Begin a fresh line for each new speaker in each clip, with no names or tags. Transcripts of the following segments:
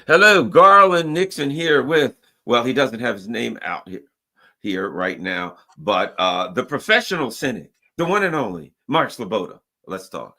Hello, Garland Nixon here with, well, he doesn't have his name out here right now, but the professional cynic, the one and only, Mark Sleboda. Let's talk.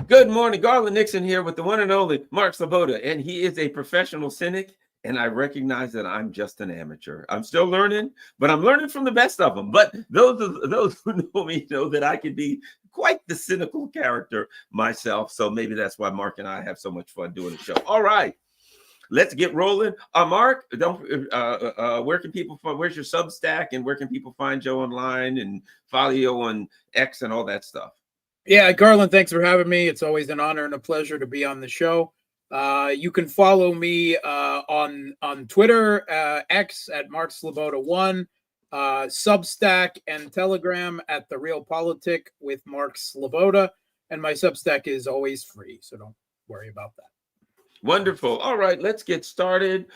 Good morning, Garland Nixon here with the one and only Mark Sleboda, and he is a professional cynic. And I recognize that I'm just an amateur. I'm still learning, but I'm learning from the best of them. But those who know me know that I can be quite the cynical character myself. So maybe that's why Mark and I have so much fun doing the show. All right, let's get rolling. Mark, don't where can people find? Where's your Substack, and where can people find Joe online and follow you on X and all that stuff?
Yeah, Garland, thanks for having me. It's always an honor and a pleasure to be on the show. You can follow me on Twitter, X at Mark Sleboda1, Substack and Telegram at The Real Politic with Mark Sleboda. And my Substack is always free, so don't worry about that.
Wonderful. All right, let's get started.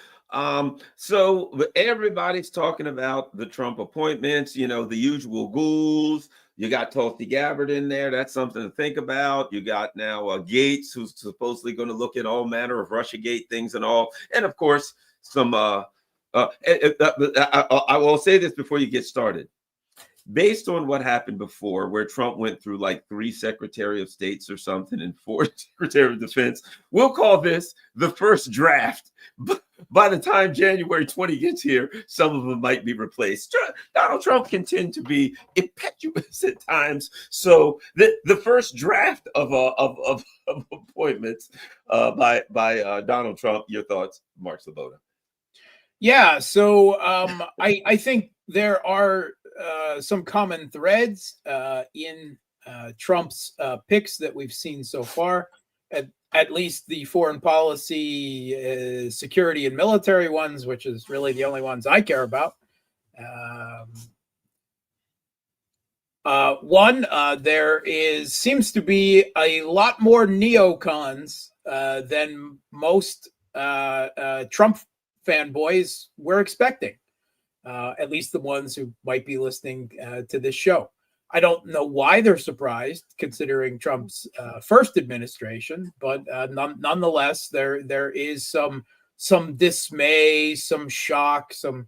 So everybody's talking about the Trump appointments, the usual ghouls. You got Tulsi Gabbard in there. That's something to think about. You got now Gates, who's supposedly going to look at all manner of Russiagate things and all. And of course, some I will say this before you get started. Based on what happened before, where Trump went through like 3 Secretary of States or something and 4 Secretary of Defense, we'll call this the first draft. By the time January 20 gets here, some of them might be replaced. Donald Trump can tend to be impetuous at times. So the first draft of appointments by Donald Trump. Your thoughts, Mark Sleboda?
Yeah, so I think there are some common threads in Trump's picks that we've seen so far. At least the foreign policy, security, and military ones, which is really the only ones I care about. There seems to be a lot more neocons than most Trump fanboys were expecting. At least the ones who might be listening to this show. I don't know why they're surprised, considering Trump's first administration, but nonetheless, there is some dismay, some shock, some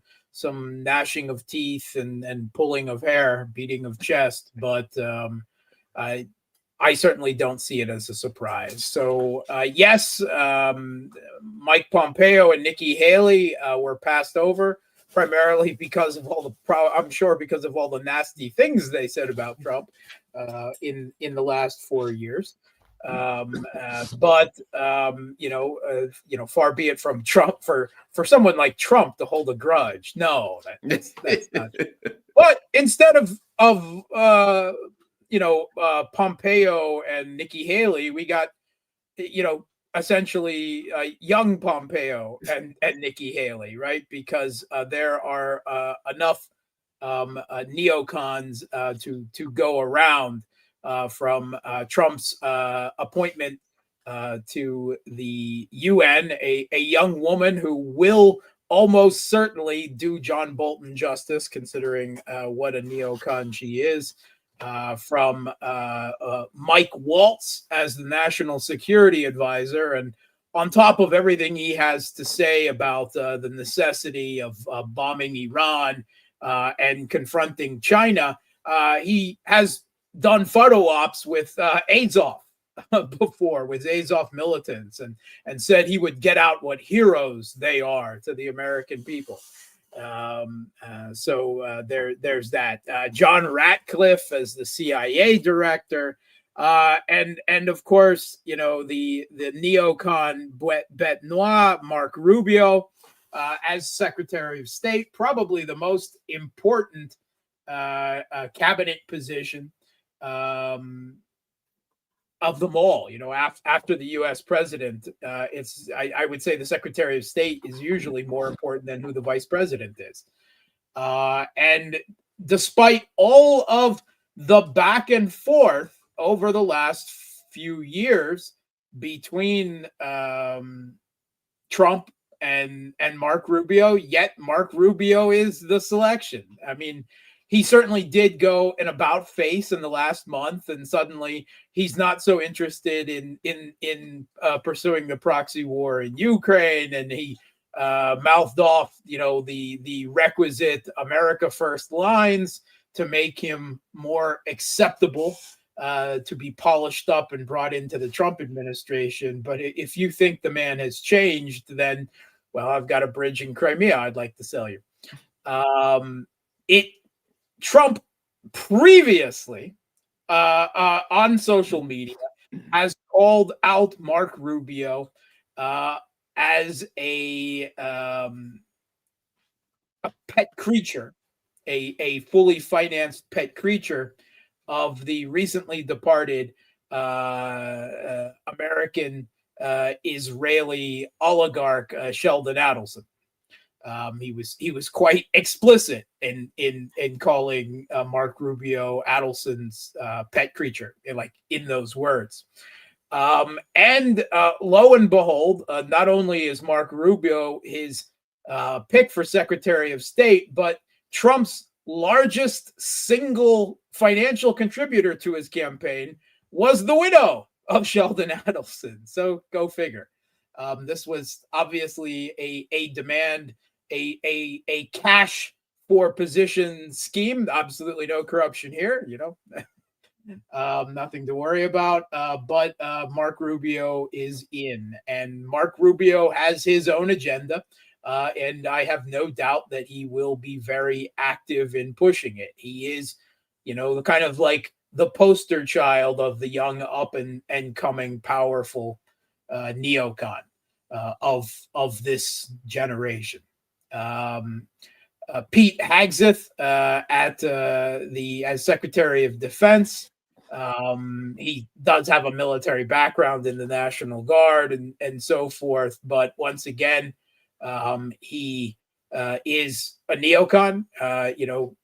gnashing of teeth and pulling of hair, beating of chest. But I certainly don't see it as a surprise. So yes, Mike Pompeo and Nikki Haley were passed over, primarily because of I'm sure because of all the nasty things they said about Trump in the last 4 years. But far be it from Trump for someone like Trump to hold a grudge. No, that's not true. But instead of Pompeo and Nikki Haley, we got essentially young Pompeo and Nikki Haley, right? Because there are enough neocons to go around from Trump's appointment to the UN, a young woman who will almost certainly do John Bolton justice, considering what a neocon she is. From Mike Waltz as the national security advisor, and on top of everything he has to say about the necessity of bombing Iran and confronting China, he has done photo ops with Azov before, with Azov militants, and said he would get out what heroes they are to the American people. So there's that. John Ratcliffe as the CIA director, and of course, the neocon bête noire Mark Rubio as Secretary of State, probably the most important cabinet position of them all. After the U.S. president, I would say the Secretary of State is usually more important than who the vice president is. And despite all of the back and forth over the last few years between Trump and Mark Rubio, yet Mark Rubio is the selection. I mean, he certainly did go an about face in the last month, and suddenly he's not so interested in pursuing the proxy war in Ukraine, and he mouthed off, the requisite America First lines to make him more acceptable, to be polished up and brought into the Trump administration. But if you think the man has changed, then, well, I've got a bridge in Crimea I'd like to sell you. Trump previously on social media has called out Mark Rubio as a pet creature, a fully financed pet creature of the recently departed American Israeli oligarch Sheldon Adelson. He was quite explicit in calling Mark Rubio Adelson's pet creature, in those words. And lo and behold, not only is Mark Rubio his pick for Secretary of State, but Trump's largest single financial contributor to his campaign was the widow of Sheldon Adelson. So go figure. This was obviously a demand, a cash for position scheme. Absolutely no corruption here, nothing to worry about. But Mark Rubio is in, and Mark Rubio has his own agenda. And I have no doubt that he will be very active in pushing it. He is, the kind of like the poster child of the young up and coming powerful neocon of this generation. Pete Hegseth as Secretary of Defense. He does have a military background in the National Guard and so forth, but once again, he is a neocon.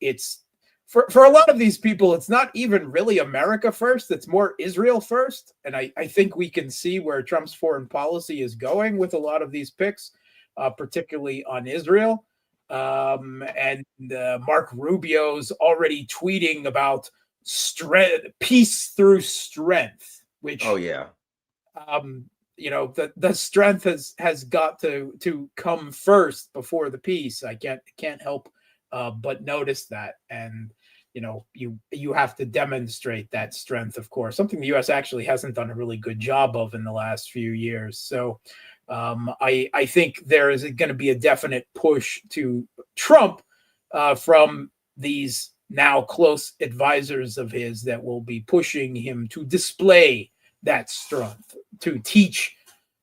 It's for a lot of these people, it's not even really America first. It's more Israel first. And I think we can see where Trump's foreign policy is going with a lot of these picks, particularly on Israel. And Mark Rubio's already tweeting about peace through strength, which,
oh yeah,
the strength has got to come first before the peace. I can't help but notice that. And you have to demonstrate that strength, of course, something the U.S. actually hasn't done a really good job of in the last few years. So I think there is going to be a definite push to Trump from these now close advisors of his that will be pushing him to display that strength, to teach,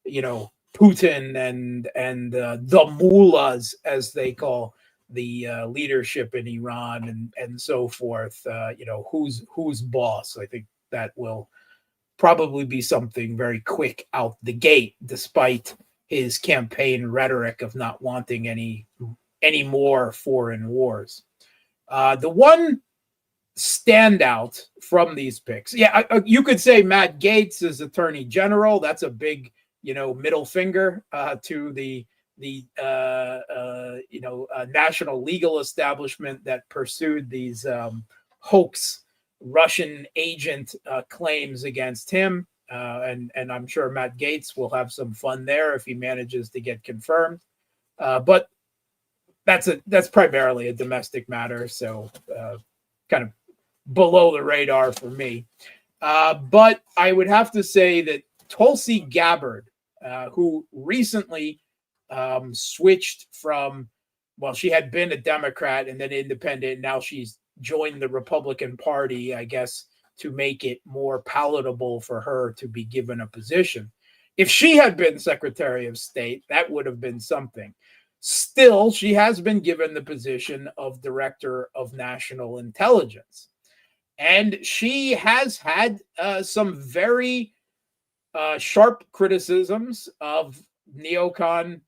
Putin and the mullahs, as they call the leadership in Iran and so forth, who's boss. I think that will probably be something very quick out the gate, despite his campaign rhetoric of not wanting any more foreign wars. The one standout from these picks, you could say Matt Gaetz is Attorney General. That's a big, middle finger to the national legal establishment that pursued these hoax Russian agent claims against him. And I'm sure Matt Gaetz will have some fun there if he manages to get confirmed. But that's primarily a domestic matter, so kind of below the radar for me. But I would have to say that Tulsi Gabbard, who recently switched from, she had been a Democrat and then independent. Now she's joined the Republican Party, I guess, to make it more palatable for her to be given a position. If she had been Secretary of State, that would have been something. Still, she has been given the position of Director of National Intelligence. And she has had some very sharp criticisms of neocon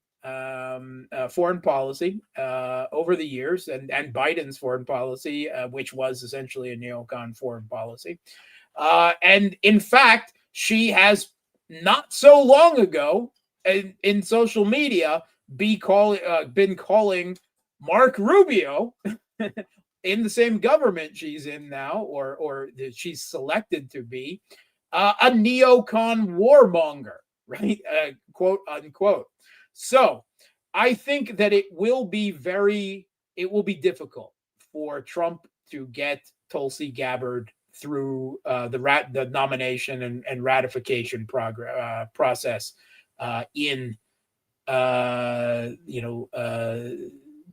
foreign policy over the years, and Biden's foreign policy, which was essentially a neocon foreign policy. And in fact, she has not so long ago in social media been calling Mark Rubio in the same government she's in now, or that she's selected to be, a neocon warmonger, right? Quote unquote. So I think that it will be difficult for Trump to get Tulsi Gabbard through the nomination and ratification process in the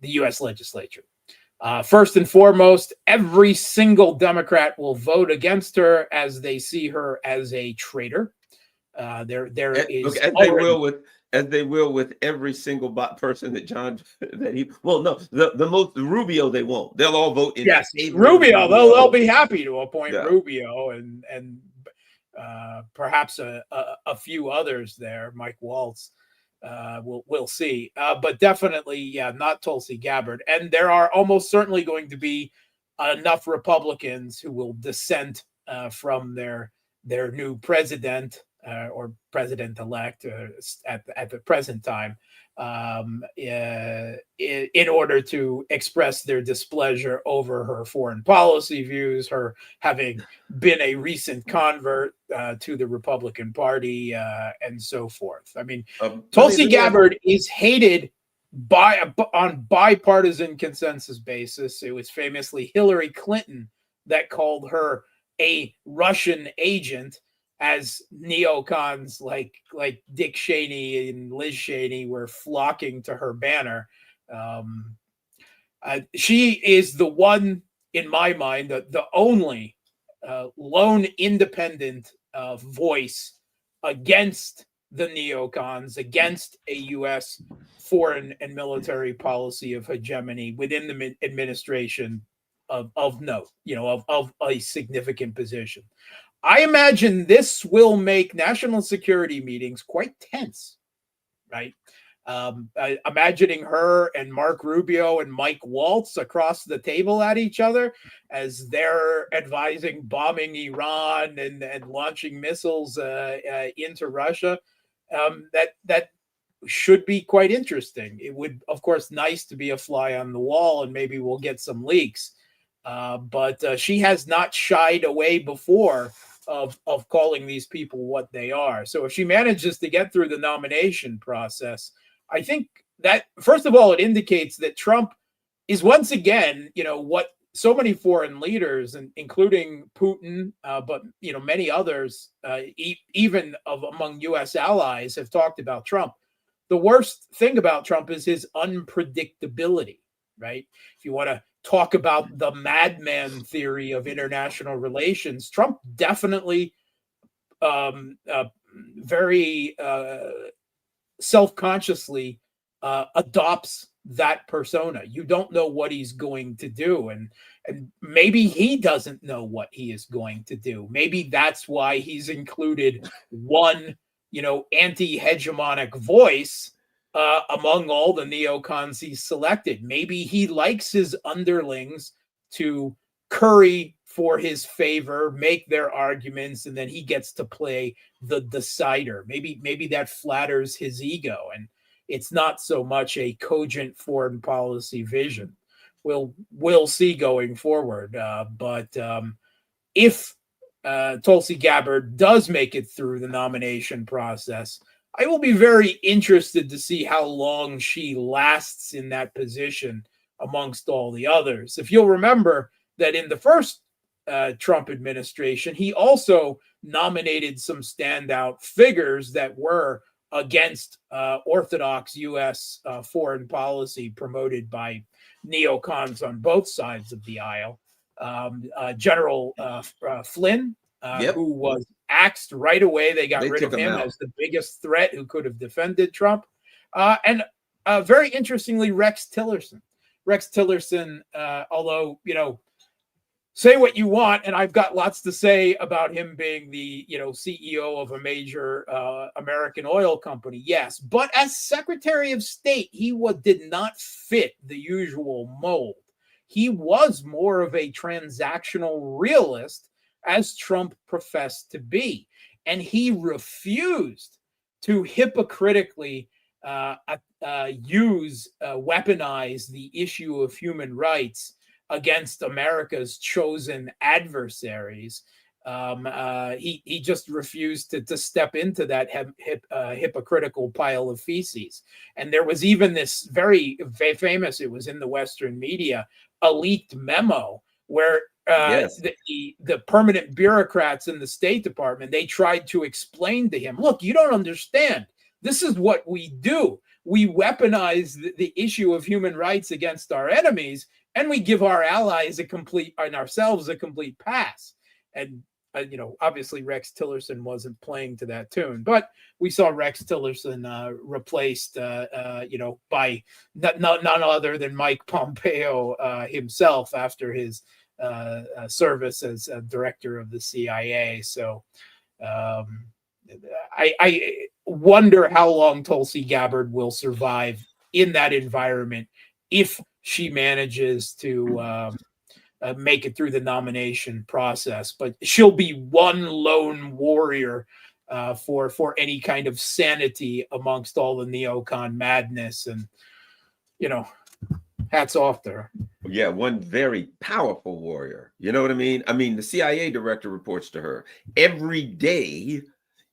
U.S. legislature. First and foremost, every single Democrat will vote against her as they see her as a traitor.
Look, as they will with every single person the most Rubio they won't. They'll all vote in.
Yes, Rubio. They'll be happy to appoint Rubio and perhaps a few others there. Mike Waltz. We'll see, but definitely, not Tulsi Gabbard. And there are almost certainly going to be enough Republicans who will dissent from their new president or president-elect at the present time in order to express their displeasure over her foreign policy views, her having been a recent convert to the Republican Party, and so forth. I mean, Tulsi Gabbard is hated on bipartisan consensus basis. It was famously Hillary Clinton that called her a Russian agent, as neocons like Dick Cheney and Liz Cheney were flocking to her banner. She is the one, in my mind, the only lone independent voice against the neocons, against a U.S. foreign and military policy of hegemony within the administration of note, of a significant position. I imagine this will make national security meetings quite tense, right? Imagining her and Mark Rubio and Mike Waltz across the table at each other as they're advising bombing Iran and launching missiles into Russia. That should be quite interesting. It would, of course, nice to be a fly on the wall, and maybe we'll get some leaks. But she has not shied away before of calling these people what they are. So if she manages to get through the nomination process, I think that, first of all, it indicates that Trump is once again, what so many foreign leaders, and including Putin, but many others, even among U.S. allies, have talked about Trump. The worst thing about Trump is his unpredictability, right? If you want to talk about the madman theory of international relations, Trump definitely very self-consciously adopts that persona. You don't know what he's going to do, and maybe he doesn't know what he is going to do. Maybe that's why he's included one anti-hegemonic voice among all the neocons he's selected. Maybe he likes his underlings to curry for his favor, make their arguments, and then he gets to play the decider. Maybe that flatters his ego, and it's not so much a cogent foreign policy vision. We'll see going forward. But if Tulsi Gabbard does make it through the nomination process, I will be very interested to see how long she lasts in that position amongst all the others. If you'll remember that in the first Trump administration, he also nominated some standout figures that were against orthodox U.S. Foreign policy promoted by neocons on both sides of the aisle. General Flynn, who was axed right away. They got rid of him as the biggest threat who could have defended Trump. And very interestingly, Rex Tillerson. Rex Tillerson, although, say what you want, and I've got lots to say about him being the CEO of a major American oil company. Yes, but as Secretary of State, he did not fit the usual mold. He was more of a transactional realist, as Trump professed to be, and he refused to hypocritically weaponize the issue of human rights against America's chosen adversaries. He just refused to step into that hypocritical pile of feces. And there was even this very famous, it was in the Western media, a leaked memo where
Yes.
the permanent bureaucrats in the State Department, they tried to explain to him, look, you don't understand. This is what we do. We weaponize the issue of human rights against our enemies, and we give our allies ourselves a complete pass. And obviously Rex Tillerson wasn't playing to that tune, but we saw Rex Tillerson replaced, by none other than Mike Pompeo himself after his service as director of the CIA. So I wonder how long Tulsi Gabbard will survive in that environment if she manages to make it through the nomination process. But she'll be one lone warrior for any kind of sanity amongst all the neocon madness. And, hats off to her.
Yeah, one very powerful warrior. You know what I mean? I mean, the CIA director reports to her every day.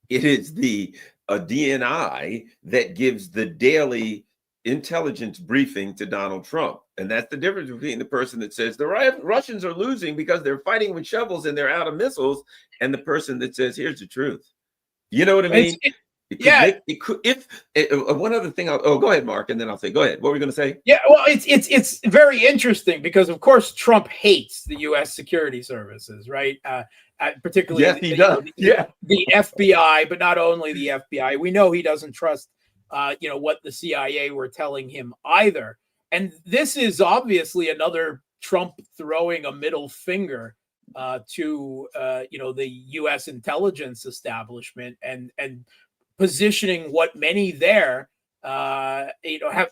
It is the DNI that gives the daily intelligence briefing to Donald Trump. And that's the difference between the person that says the Russians are losing because they're fighting with shovels and they're out of missiles, and the person that says, here's the truth. You know what I mean? One other thing. Go ahead, Mark, and then I'll say, go ahead. What were we going to say?
Yeah, well, it's very interesting because, of course, Trump hates the U.S. security services, right? Particularly,
yes, he does.
The FBI, but not only the FBI. We know he doesn't trust, what the CIA were telling him either. And this is obviously another Trump throwing a middle finger to, the U.S. intelligence establishment and positioning what many there, have,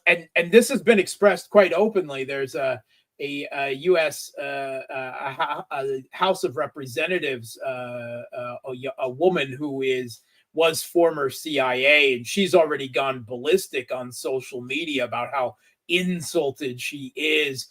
and this has been expressed quite openly. There's a U.S. House of Representatives, a woman who was former CIA, and she's already gone ballistic on social media about how insulted she is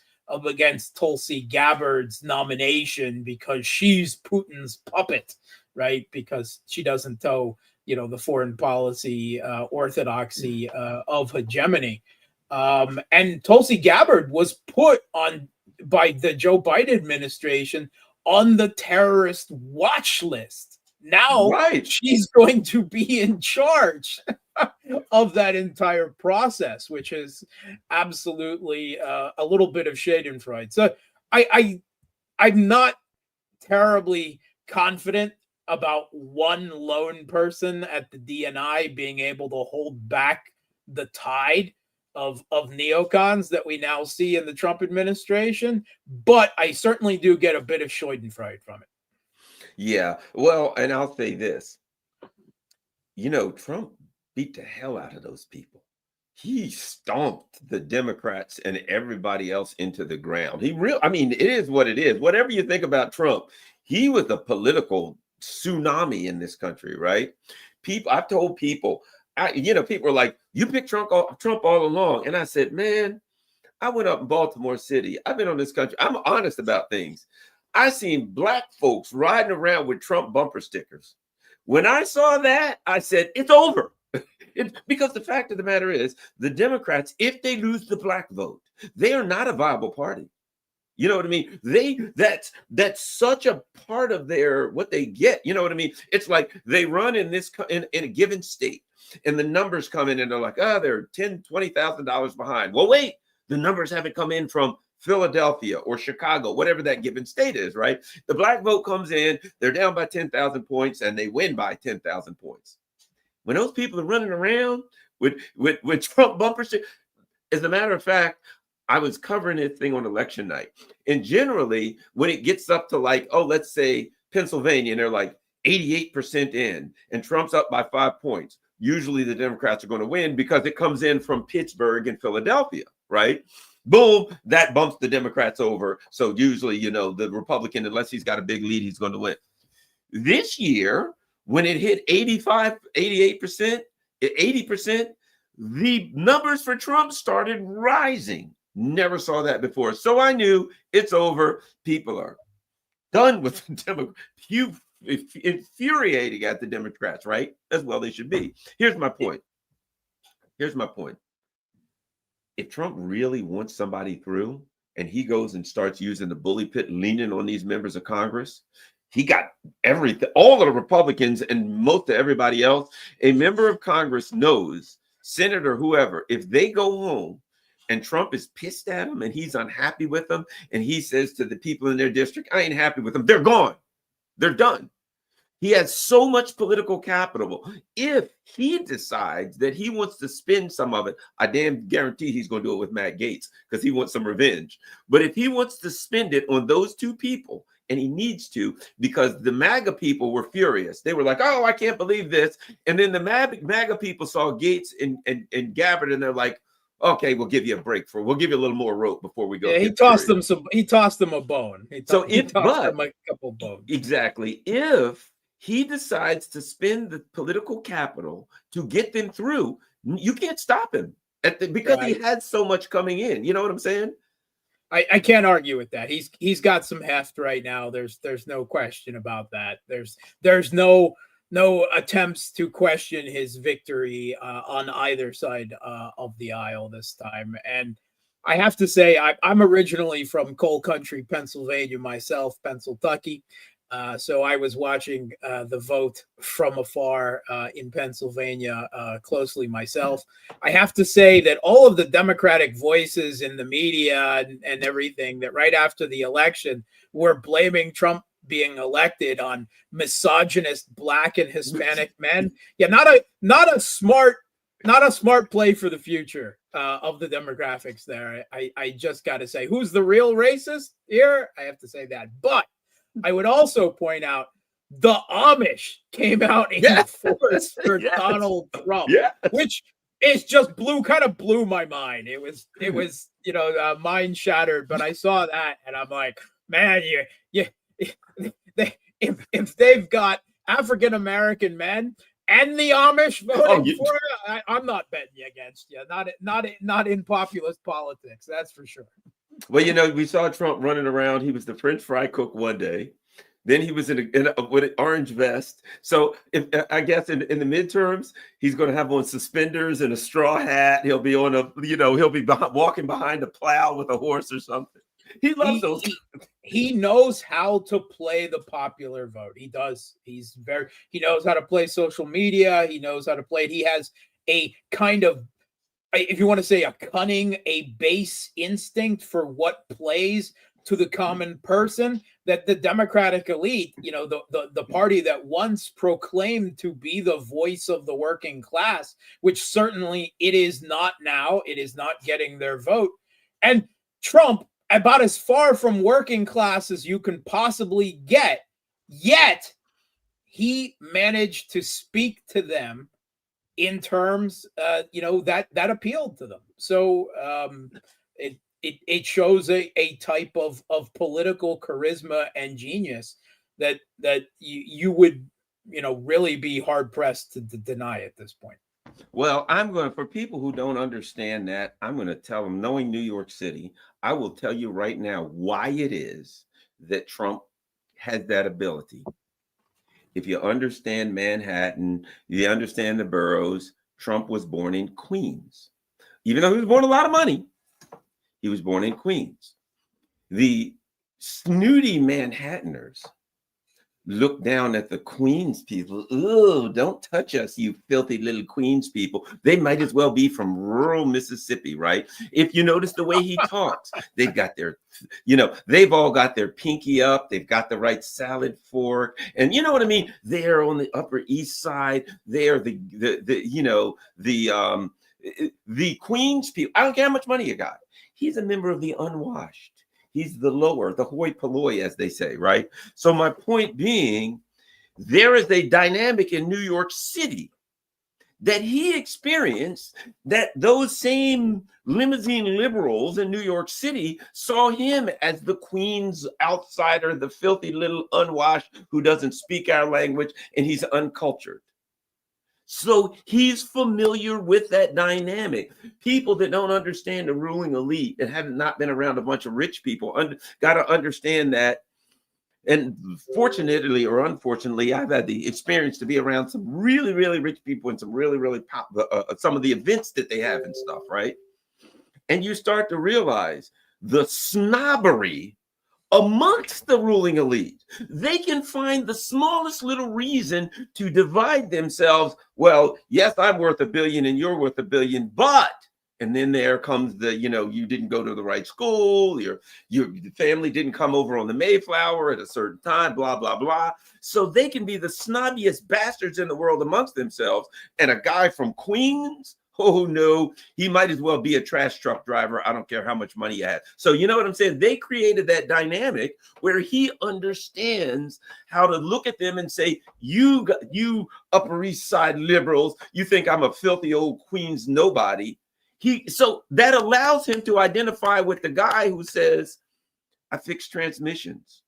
against Tulsi Gabbard's nomination because she's Putin's puppet, right? Because she doesn't toe the foreign policy orthodoxy of hegemony. And Tulsi Gabbard was put on by the Joe Biden administration on the terrorist watch list. Now she's going to be in charge of that entire process, which is absolutely a little bit of Schadenfreude. So I'm not terribly confident about one lone person at the DNI being able to hold back the tide of neocons that we now see in the Trump administration, but I certainly do get a bit of Schadenfreude from it.
Yeah, well, and I'll say this, Trump beat the hell out of those people. He stomped the Democrats and everybody else into the ground. It is what it is. Whatever you think about Trump, he was a political tsunami in this country, right? I've told people, people are like, you picked Trump all along. And I said, man, I went up in Baltimore City. I've been on this country. I'm honest about things. I seen black folks riding around with Trump bumper stickers. When I saw that, I said, it's over. Because the fact of the matter is, the Democrats, if they lose the black vote, they are not a viable party. You know what I mean? That's such a part of what they get. You know what I mean? It's like they run in a given state, and the numbers come in and they're like, they're $10,000, $20,000 behind. Well, wait, the numbers haven't come in from Philadelphia or Chicago, whatever that given state is, right? The black vote comes in, they're down by 10,000 points, and they win by 10,000 points. When those people are running around with Trump bumper stickers, as a matter of fact, I was covering this thing on election night. And generally, when it gets up to like, oh, let's say Pennsylvania, and they're like 88% in, and Trump's up by 5 points, usually the Democrats are going to win because it comes in from Pittsburgh and Philadelphia, right? Boom, that bumps the Democrats over. So usually, you know, the Republican, unless he's got a big lead, he's going to win. This year, when it hit 85, 88%, 80%, the numbers for Trump started rising. Never saw that before. So I knew it's over. People are done with the Democrats. Infuriating at the Democrats, right? As well they should be. Here's my point. If Trump really wants somebody through and he goes and starts using the bully pit, leaning on these members of Congress, he got everything, all of the Republicans and most of everybody else. A member of Congress knows, senator, whoever, if they go home and Trump is pissed at them and he's unhappy with them, and he says to the people in their district, I ain't happy with them, they're gone. They're done. He has so much political capital. If he decides that he wants to spend some of it, I damn guarantee he's going to do it with Matt Gaetz because he wants some revenge. But if he wants to spend it on those two people, and he needs to, because the MAGA people were furious. They were like, oh, I can't believe this. And then the MAGA people saw Gaetz and Gabbard, and they're like, okay, we'll give you a break we'll give you a little more rope before we go.
Yeah, he tossed them a bone. He tossed them a couple bones.
Exactly. If he decides to spend the political capital to get them through, you can't stop him because right. He had so much coming in. You know what I'm saying?
I can't argue with that. He's got some heft right now. There's no question about that. There's no attempts to question his victory on either side of the aisle this time. And I have to say, I'm originally from coal country, Pennsylvania myself, Pennsylvania. So I was watching the vote from afar in Pennsylvania closely myself. I have to say that all of the Democratic voices in the media and everything that right after the election were blaming Trump being elected on misogynist Black and Hispanic men. Yeah, not a smart play for the future of the demographics there. I just got to say, who's the real racist here? I have to say that. But I would also point out the Amish came out in force for Donald Trump, which is just kind of blew my mind. It was mind shattered. But I saw that and I'm like, man, if they've got African American men and the Amish voting for it, I'm not betting against you. Not in populist politics, that's for sure.
Well, we saw Trump running around. He was the French fry cook one day. Then he was with an orange vest. So I guess in the midterms, he's going to have on suspenders and a straw hat. He'll be walking behind a plow with a horse or something. He loves those.
He knows how to play the popular vote. He does. He knows how to play social media. He knows how to play it. He has a kind of, if you want to say a cunning, a base instinct for what plays to the common person that the Democratic elite, the party that once proclaimed to be the voice of the working class, which certainly it is not now, it is not getting their vote. And Trump, about as far from working class as you can possibly get, yet he managed to speak to them in terms, that appealed to them. So it shows a type of political charisma and genius that you would, really be hard pressed to deny at this point.
Well, for people who don't understand that, I'm going to tell them, knowing New York City, I will tell you right now why it is that Trump has that ability. If you understand Manhattan, you understand the boroughs, Trump was born in Queens. Even though he was born a lot of money, he was born in Queens. The snooty Manhattaners look down at the Queens people. Oh, don't touch us, you filthy little Queens people. They might as well be from rural Mississippi, right? If you notice the way he talks, they've got they've all got their pinky up. They've got the right salad fork. And you know what I mean? They're on the Upper East Side. They're The Queen's people, I don't care how much money you got. He's a member of the unwashed. He's the lower, the hoi polloi, as they say, right? So my point being, there is a dynamic in New York City that he experienced, that those same limousine liberals in New York City saw him as the Queen's outsider, the filthy little unwashed who doesn't speak our language, and he's uncultured. So he's familiar with that dynamic. People that don't understand the ruling elite and have not been around a bunch of rich people got to understand that. And fortunately or unfortunately, I've had the experience to be around some really, really rich people and some really, really some of the events that they have and stuff, right? And you start to realize the snobbery amongst the ruling elite. They can find the smallest little reason to divide themselves. Well, yes, I'm worth $1 billion and you're worth $1 billion, but, and then there comes the, you didn't go to the right school, your family didn't come over on the Mayflower at a certain time, blah, blah, blah. So they can be the snobbiest bastards in the world amongst themselves. And a guy from Queens, oh no, he might as well be a trash truck driver. I don't care how much money he has. So you know what I'm saying? They created that dynamic where he understands how to look at them and say, you Upper East Side liberals, you think I'm a filthy old Queens nobody. So that allows him to identify with the guy who says, I fix transmissions.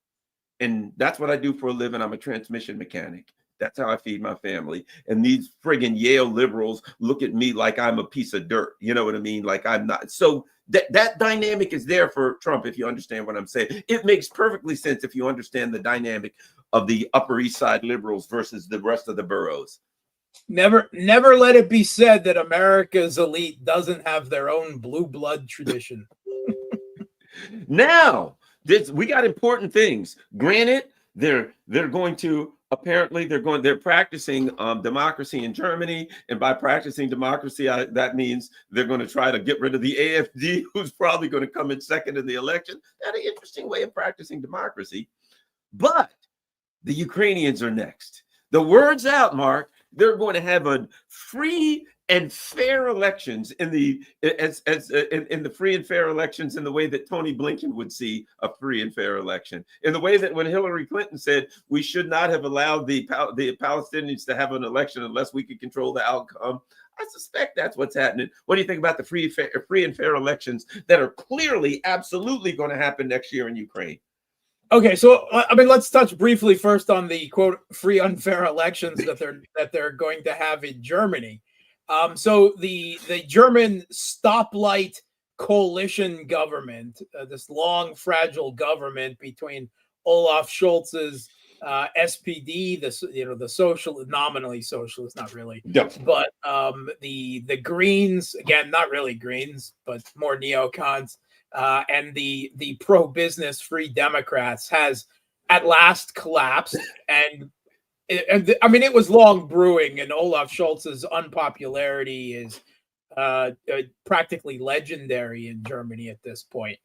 And that's what I do for a living. I'm a transmission mechanic. That's how I feed my family. And these friggin' Yale liberals look at me like I'm a piece of dirt. You know what I mean? Like I'm not. So that dynamic is there for Trump, if you understand what I'm saying. It makes perfectly sense if you understand the dynamic of the Upper East Side liberals versus the rest of the boroughs.
Never let it be said that America's elite doesn't have their own blue blood tradition.
Now, we got important things. Granted, they're going to apparently they're practicing democracy in Germany, and by practicing democracy, that means they're going to try to get rid of the AfD, who's probably going to come in second in the election. That's an interesting way of practicing democracy. But the Ukrainians are next. The word's out, Mark. They're going to have a free and fair elections in the free and fair elections in the way that Tony Blinken would see a free and fair election, in the way that when Hillary Clinton said we should not have allowed the Palestinians to have an election unless we could control the outcome. I suspect that's what's happening. What do you think about the free and fair elections that are clearly, absolutely going to happen next year in Ukraine?
Okay, so I mean, let's touch briefly first on the quote free unfair elections that they're going to have in Germany. So the German stoplight coalition government, this long fragile government between Olaf Scholz's SPD, the social, nominally socialist, not really,
Yep.
but the Greens, again, not really Greens, but more neocons. And the pro-business Free Democrats has at last collapsed. And I mean, it was long brewing, and Olaf Scholz's unpopularity is practically legendary in Germany at this point.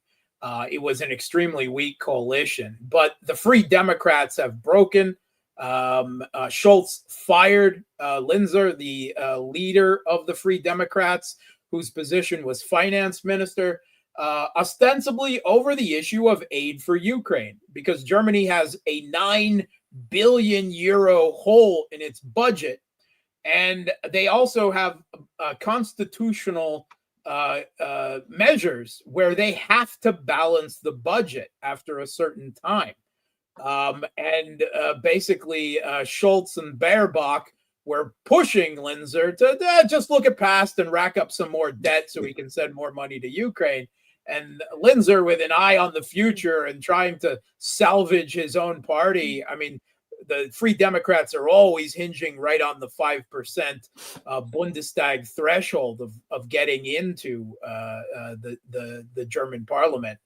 It was an extremely weak coalition, but the Free Democrats have broken. Scholz fired Linzer, the leader of the Free Democrats, whose position was finance minister, ostensibly over the issue of aid for Ukraine, because Germany has a 9 billion euro hole in its budget. And they also have constitutional measures where they have to balance the budget after a certain time. Basically, Scholz and Baerbock were pushing Linzer to just look at past and rack up some more debt so he can send more money to Ukraine. And Linzer, with an eye on the future and trying to salvage his own party, I mean, the Free Democrats are always hinging right on the 5% Bundestag threshold of getting into the German parliament.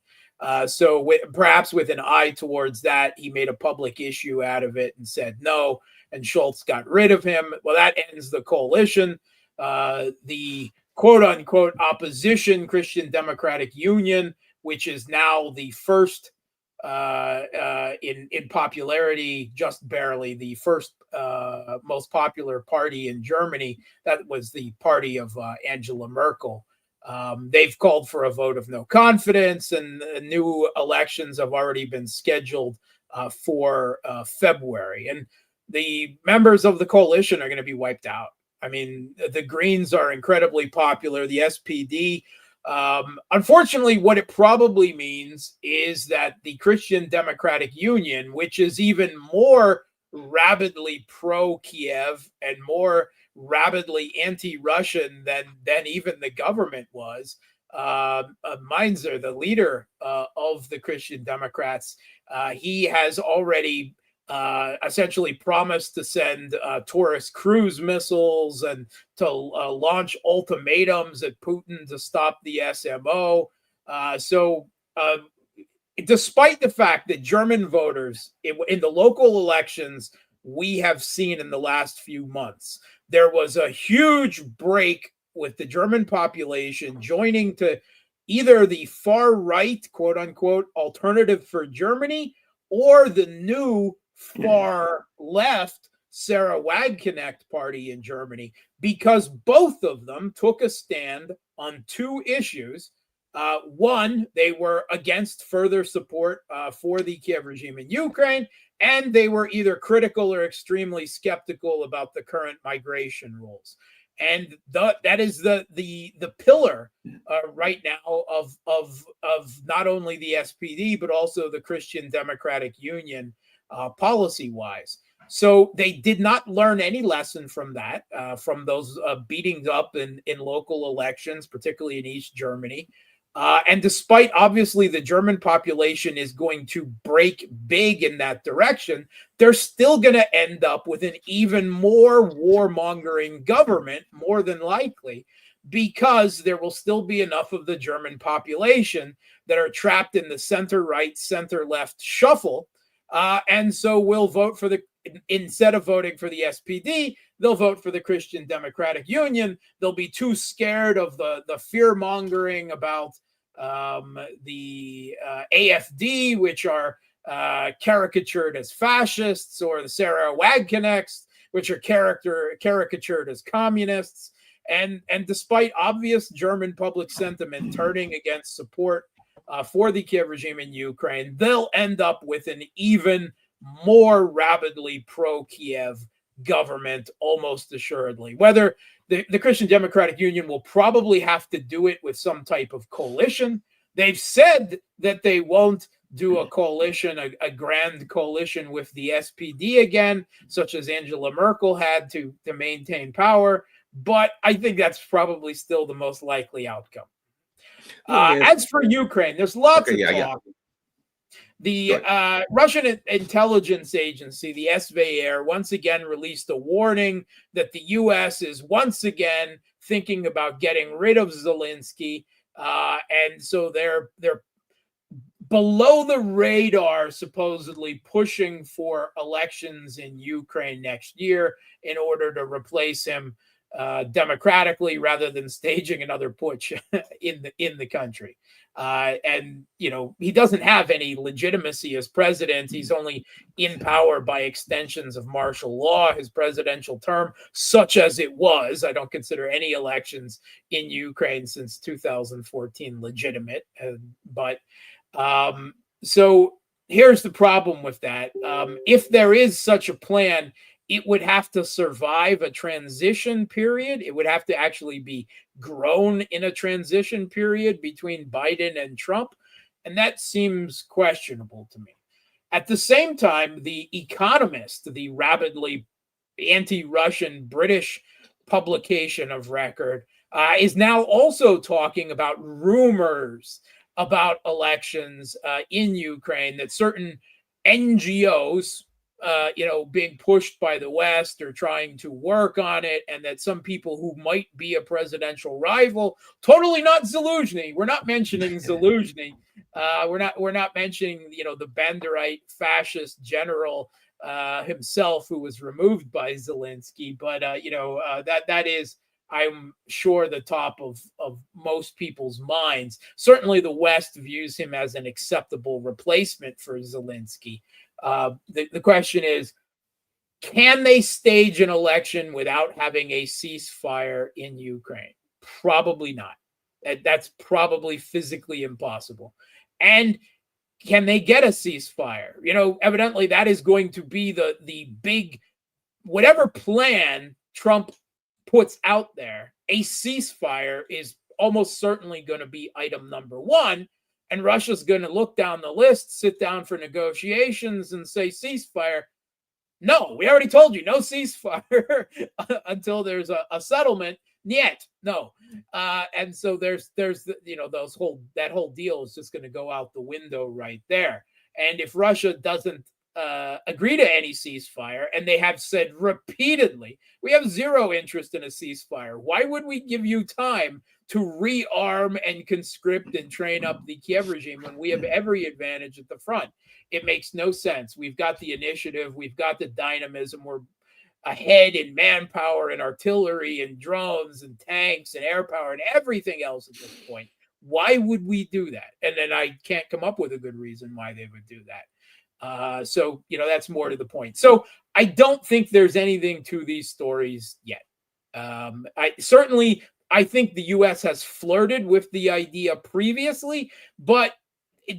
So perhaps with an eye towards that, he made a public issue out of it and said no, and Scholz got rid of him. Well, that ends the coalition. The quote-unquote opposition Christian Democratic Union, which is now the first in popularity, just barely. The first most popular party in Germany, that was the party of Angela Merkel. They've called for a vote of no confidence, and new elections have already been scheduled for February. And the members of the coalition are going to be wiped out. I mean, the Greens are incredibly popular. The SPD, unfortunately, what it probably means is that the Christian Democratic Union, which is even more rabidly pro-Kiev and more rabidly anti-Russian than even the government was, Meinzer, the leader of the Christian Democrats, he has already essentially promised to send Taurus cruise missiles and to launch ultimatums at Putin to stop the SMO. Despite the fact that German voters in the local elections we have seen in the last few months, there was a huge break with the German population joining to either the far right, quote unquote, Alternative for Germany, or the new far left Sarah Wagenknecht party in Germany, because both of them took a stand on two issues. One, they were against further support for the Kiev regime in Ukraine, and they were either critical or extremely skeptical about the current migration rules. And that is the pillar right now of not only the SPD but also the Christian Democratic Union policy-wise. So they did not learn any lesson from that, from those beatings up in local elections, particularly in East Germany. And despite obviously the German population is going to break big in that direction, they're still going to end up with an even more warmongering government, more than likely, because there will still be enough of the German population that are trapped in the center-right, center-left shuffle. And so we'll vote for instead of voting for the SPD, they'll vote for the Christian Democratic Union. They'll be too scared of the fear-mongering about the AFD, which are caricatured as fascists, or the Sarah Wagenknechts, which are caricatured as communists. And despite obvious German public sentiment turning against support for the Kiev regime in Ukraine, they'll end up with an even more rabidly pro-Kiev government, almost assuredly. Whether the Christian Democratic Union will probably have to do it with some type of coalition. They've said that they won't do a coalition, a grand coalition with the SPD again, such as Angela Merkel had to maintain power. But I think that's probably still the most likely outcome. As for Ukraine, there's lots of talk. The Russian intelligence agency, the SVR, once again released a warning that the U.S. is once again thinking about getting rid of Zelensky, and so they're below the radar, supposedly pushing for elections in Ukraine next year in order to replace him democratically, rather than staging another putsch in the country. And he doesn't have any legitimacy as president. He's only in power by extensions of martial law. His presidential term, such as it was, I don't consider any elections in Ukraine since 2014 legitimate. So here's the problem with that. If there is such a plan, it would have to survive a transition period. It would have to actually be grown in a transition period between Biden and Trump. And that seems questionable to me. At the same time, The Economist, the rabidly anti-Russian British publication of record, is now also talking about rumors about elections in Ukraine, that certain NGOs, being pushed by the West or trying to work on it, and that some people who might be a presidential rival, totally not Zelensky. We're not mentioning Zelensky. We're not mentioning the Banderite fascist general himself, who was removed by Zelensky. But that is I'm sure, the top of most people's minds. Certainly the West views him as an acceptable replacement for Zelensky. The question is, can they stage an election without having a ceasefire in Ukraine? Probably not. That's probably physically impossible. And can they get a ceasefire? Evidently that is going to be the big, whatever plan Trump puts out there, a ceasefire is almost certainly going to be item number one. And Russia's going to look down the list, sit down for negotiations and say ceasefire. No, we already told you, no ceasefire until there's a settlement. Yet, no. And so there's that whole deal is just going to go out the window right there. And if Russia doesn't agree to any ceasefire, and they have said repeatedly, we have zero interest in a ceasefire. Why would we give you time to rearm and conscript and train up the Kiev regime when we have every advantage at the front? It makes no sense. We've got the initiative. We've got the dynamism. We're ahead in manpower and artillery and drones and tanks and air power and everything else at this point. Why would we do that? And then I can't come up with a good reason why they would do that. So that's more to the point. So I don't think there's anything to these stories yet. I think the U.S. has flirted with the idea previously, but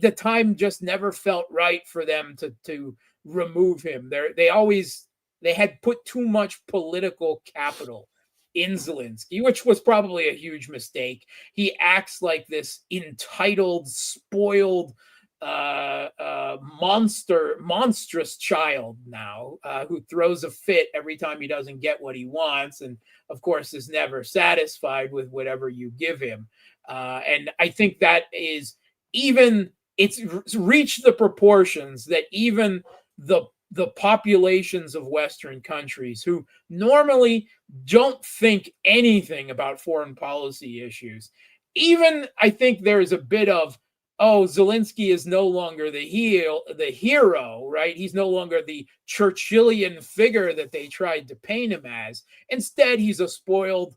the time just never felt right for them to remove him. They had put too much political capital in Zelensky, which was probably a huge mistake. He acts like this entitled, spoiled, monstrous child now, who throws a fit every time he doesn't get what he wants, and of course is never satisfied with whatever you give him. And I think that is it's reached the proportions that even the populations of Western countries who normally don't think anything about foreign policy issues, even I think there's a bit of, Zelensky is no longer the hero, right? He's no longer the Churchillian figure that they tried to paint him as. Instead, he's a spoiled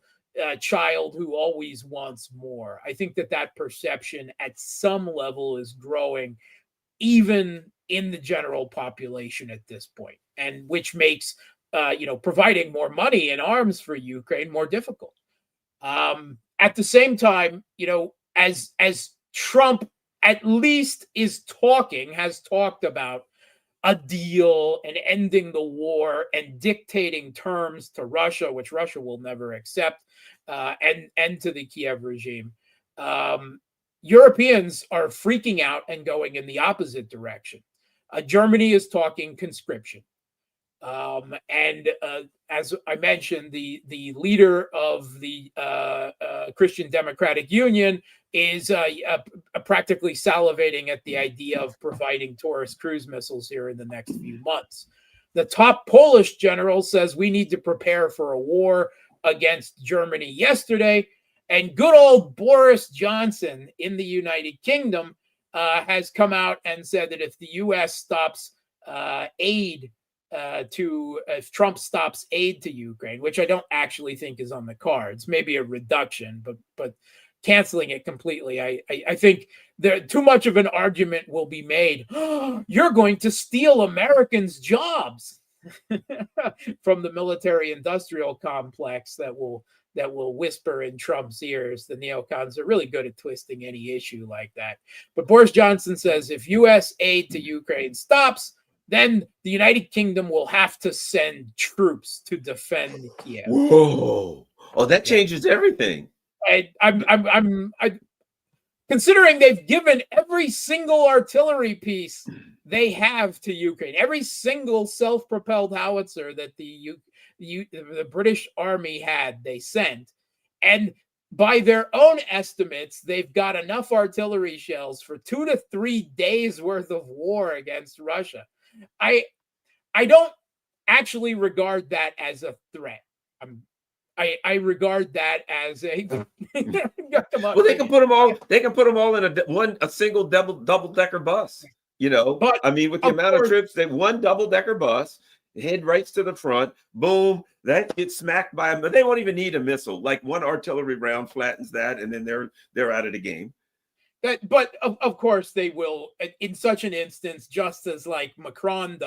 child who always wants more. I think that perception at some level is growing, even in the general population at this point, and which makes providing more money and arms for Ukraine more difficult. At the same time, as Trump at least has talked about a deal and ending the war and dictating terms to Russia, which Russia will never accept, and to the Kiev regime. Europeans are freaking out and going in the opposite direction. Germany is talking conscription. And as I mentioned, the leader of the Christian Democratic Union is practically salivating at the idea of providing Taurus cruise missiles here in the next few months. The top Polish general says we need to prepare for a war against Germany yesterday. And good old Boris Johnson in the United Kingdom has come out and said that if the U.S. stops if Trump stops aid to Ukraine, which I don't actually think is on the cards, maybe a reduction, but canceling it completely, I think there too much of an argument will be made. You're going to steal Americans' jobs from the military-industrial complex that will whisper in Trump's ears. The neocons are really good at twisting any issue like that. But Boris Johnson says if U.S. aid to Ukraine stops, then the United Kingdom will have to send troops to defend Kiev.
Whoa! Oh, that changes everything.
I'm considering they've given every single artillery piece they have to Ukraine, every single self-propelled howitzer that the British Army had, they sent, and by their own estimates, they've got enough artillery shells for 2 to 3 days worth of war against Russia. I don't actually regard that as a threat. I regard that as a
well, they can put them all. They can put them all in a single double-decker bus. But I mean, with the amount of troops, they one double-decker bus, head right to the front, boom. that gets smacked by them, but they won't even need a missile. Like one artillery round flattens that, and then they're out of the game.
But of course they will in such an instance, just as like Macron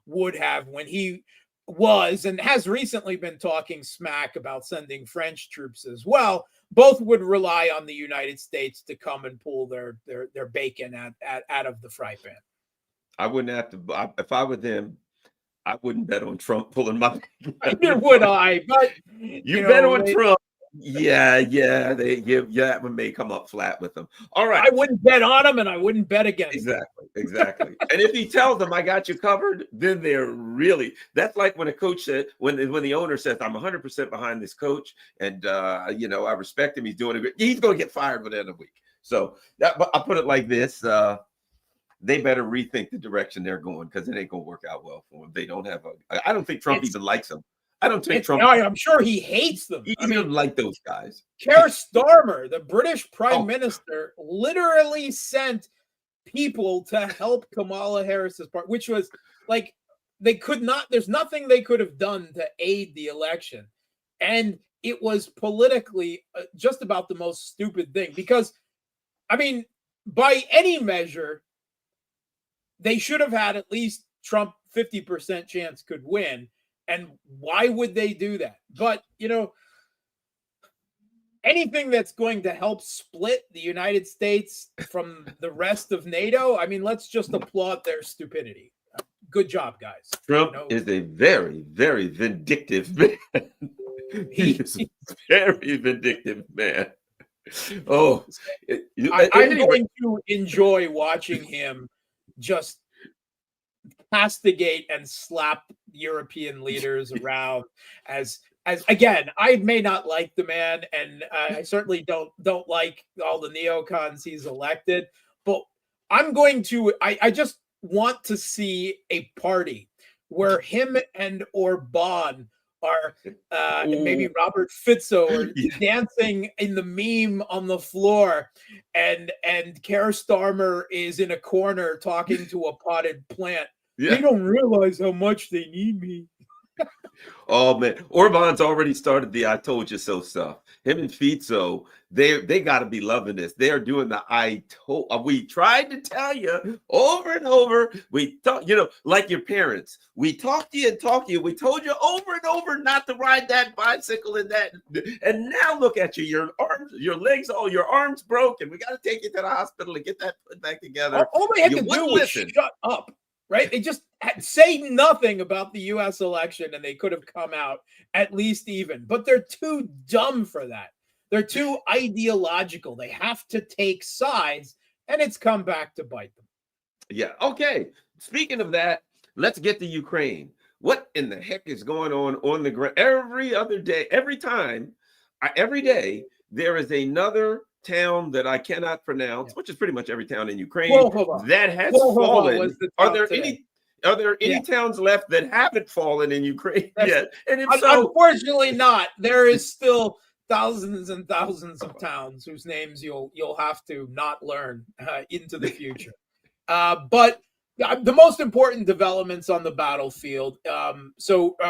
would have when he was and has recently been talking smack about sending French troops as well. Both would rely on the United States to come and pull their bacon out of the fry pan.
I wouldn't have to. If I were them, I wouldn't bet on Trump pulling my.
Neither would I. But
you bet on Trump. Yeah, that one may come up flat with them. All right.
I wouldn't bet on him and I wouldn't bet against him.
Exactly. And if he tells them I got you covered, then they're really, that's like when a coach said, when the owner says, I'm 100% behind this coach and I respect him, he's doing it. He's going to get fired within a week. So I put it like this, they better rethink the direction they're going because it ain't going to work out well for them. They don't have I don't think Trump even likes them. I don't think Trump.
I'm sure he hates them.
He doesn't like those guys.
Keir Starmer, the British Prime Minister, literally sent people to help Kamala Harris's part, which was like they could not. There's nothing they could have done to aid the election, and it was politically just about the most stupid thing. Because, I mean, by any measure, they should have had at least Trump 50% chance could win. And why would they do that? But, anything that's going to help split the United States from the rest of NATO, I mean, let's just applaud their stupidity. Good job, guys.
Trump is a very, very vindictive man. He is a very vindictive man. Oh,
I'm going to enjoy watching him just castigate and slap European leaders around as again, I may not like the man, and I certainly don't like all the neocons he's elected, but I just want to see a party where him and Orban are maybe Robert Fizzo are dancing in the meme on the floor, and Keir Starmer is in a corner talking to a potted plant. Yeah. They don't realize how much they need me.
Oh man, Orban's already started the "I told you so" stuff. Him and Fizzo, they got to be loving this. They are doing the we tried to tell you over and over. We thought, like your parents. We talked to you and talked to you. We told you over and over not to ride that bicycle and that. And now look at you. Your arms, your legs, your arms broke, and we got to take you to the hospital and get that put back together.
All they had to do was shut up. Right? They just say nothing about the U.S. election and they could have come out at least even. But they're too dumb for that. They're too ideological. They have to take sides, and it's come back to bite them.
Yeah. Okay. Speaking of that, let's get to Ukraine. What in the heck is going on the ground? Every other day, every day, there is another town that I cannot pronounce, which is pretty much every town in Ukraine that has fallen. Are there any towns left that haven't fallen in Ukraine yet? And if so,
unfortunately not. There is still thousands and thousands of towns whose names you'll have to not learn into the future. But the most important developments on the battlefield.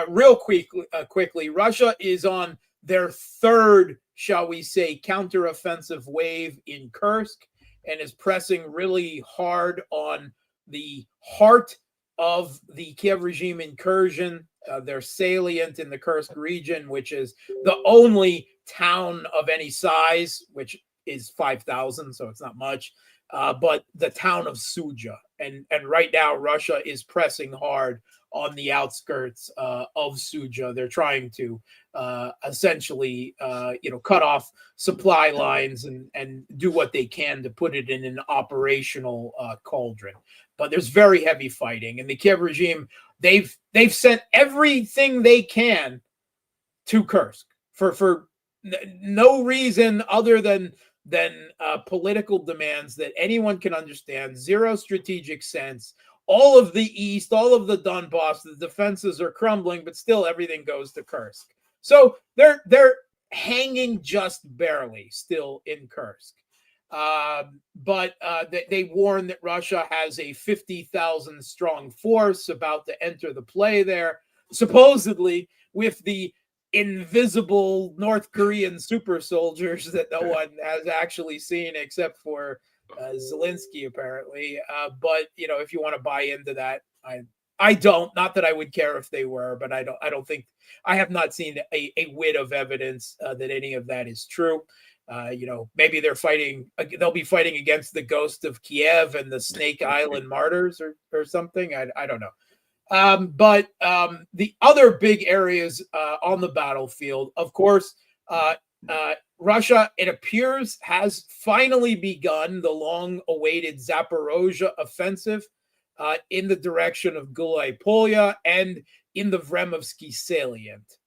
Real quickly, Russia is on their third, shall we say, counteroffensive wave in Kursk and is pressing really hard on the heart of the Kiev regime incursion. They're salient in the Kursk region, which is the only town of any size, which is 5,000, so it's not much, but the town of Suja. And right now, Russia is pressing hard on the outskirts of Suja. They're trying to essentially, cut off supply lines and do what they can to put it in an operational cauldron. But there's very heavy fighting, and the Kiev regime, they've sent everything they can to Kursk for no reason other than political demands that anyone can understand. Zero strategic sense. All of the east, all of the Donbass, the defenses are crumbling, but still everything goes to Kursk. So they're hanging just barely still in Kursk. But they warn that Russia has a 50,000 strong force about to enter the play there, supposedly with the invisible North Korean super soldiers that no one has actually seen except for Zelensky, apparently. But if you want to buy into that, I don't. Not that I would care if they were, but I don't think I have not seen a whit of evidence that any of that is true. Maybe they'll be fighting against the ghost of Kiev and the Snake Island martyrs or something. I don't know. But the other big areas on the battlefield, of course, Russia, it appears, has finally begun the long-awaited Zaporozhye offensive in the direction of Gulai Polya and in the Vremovsky salient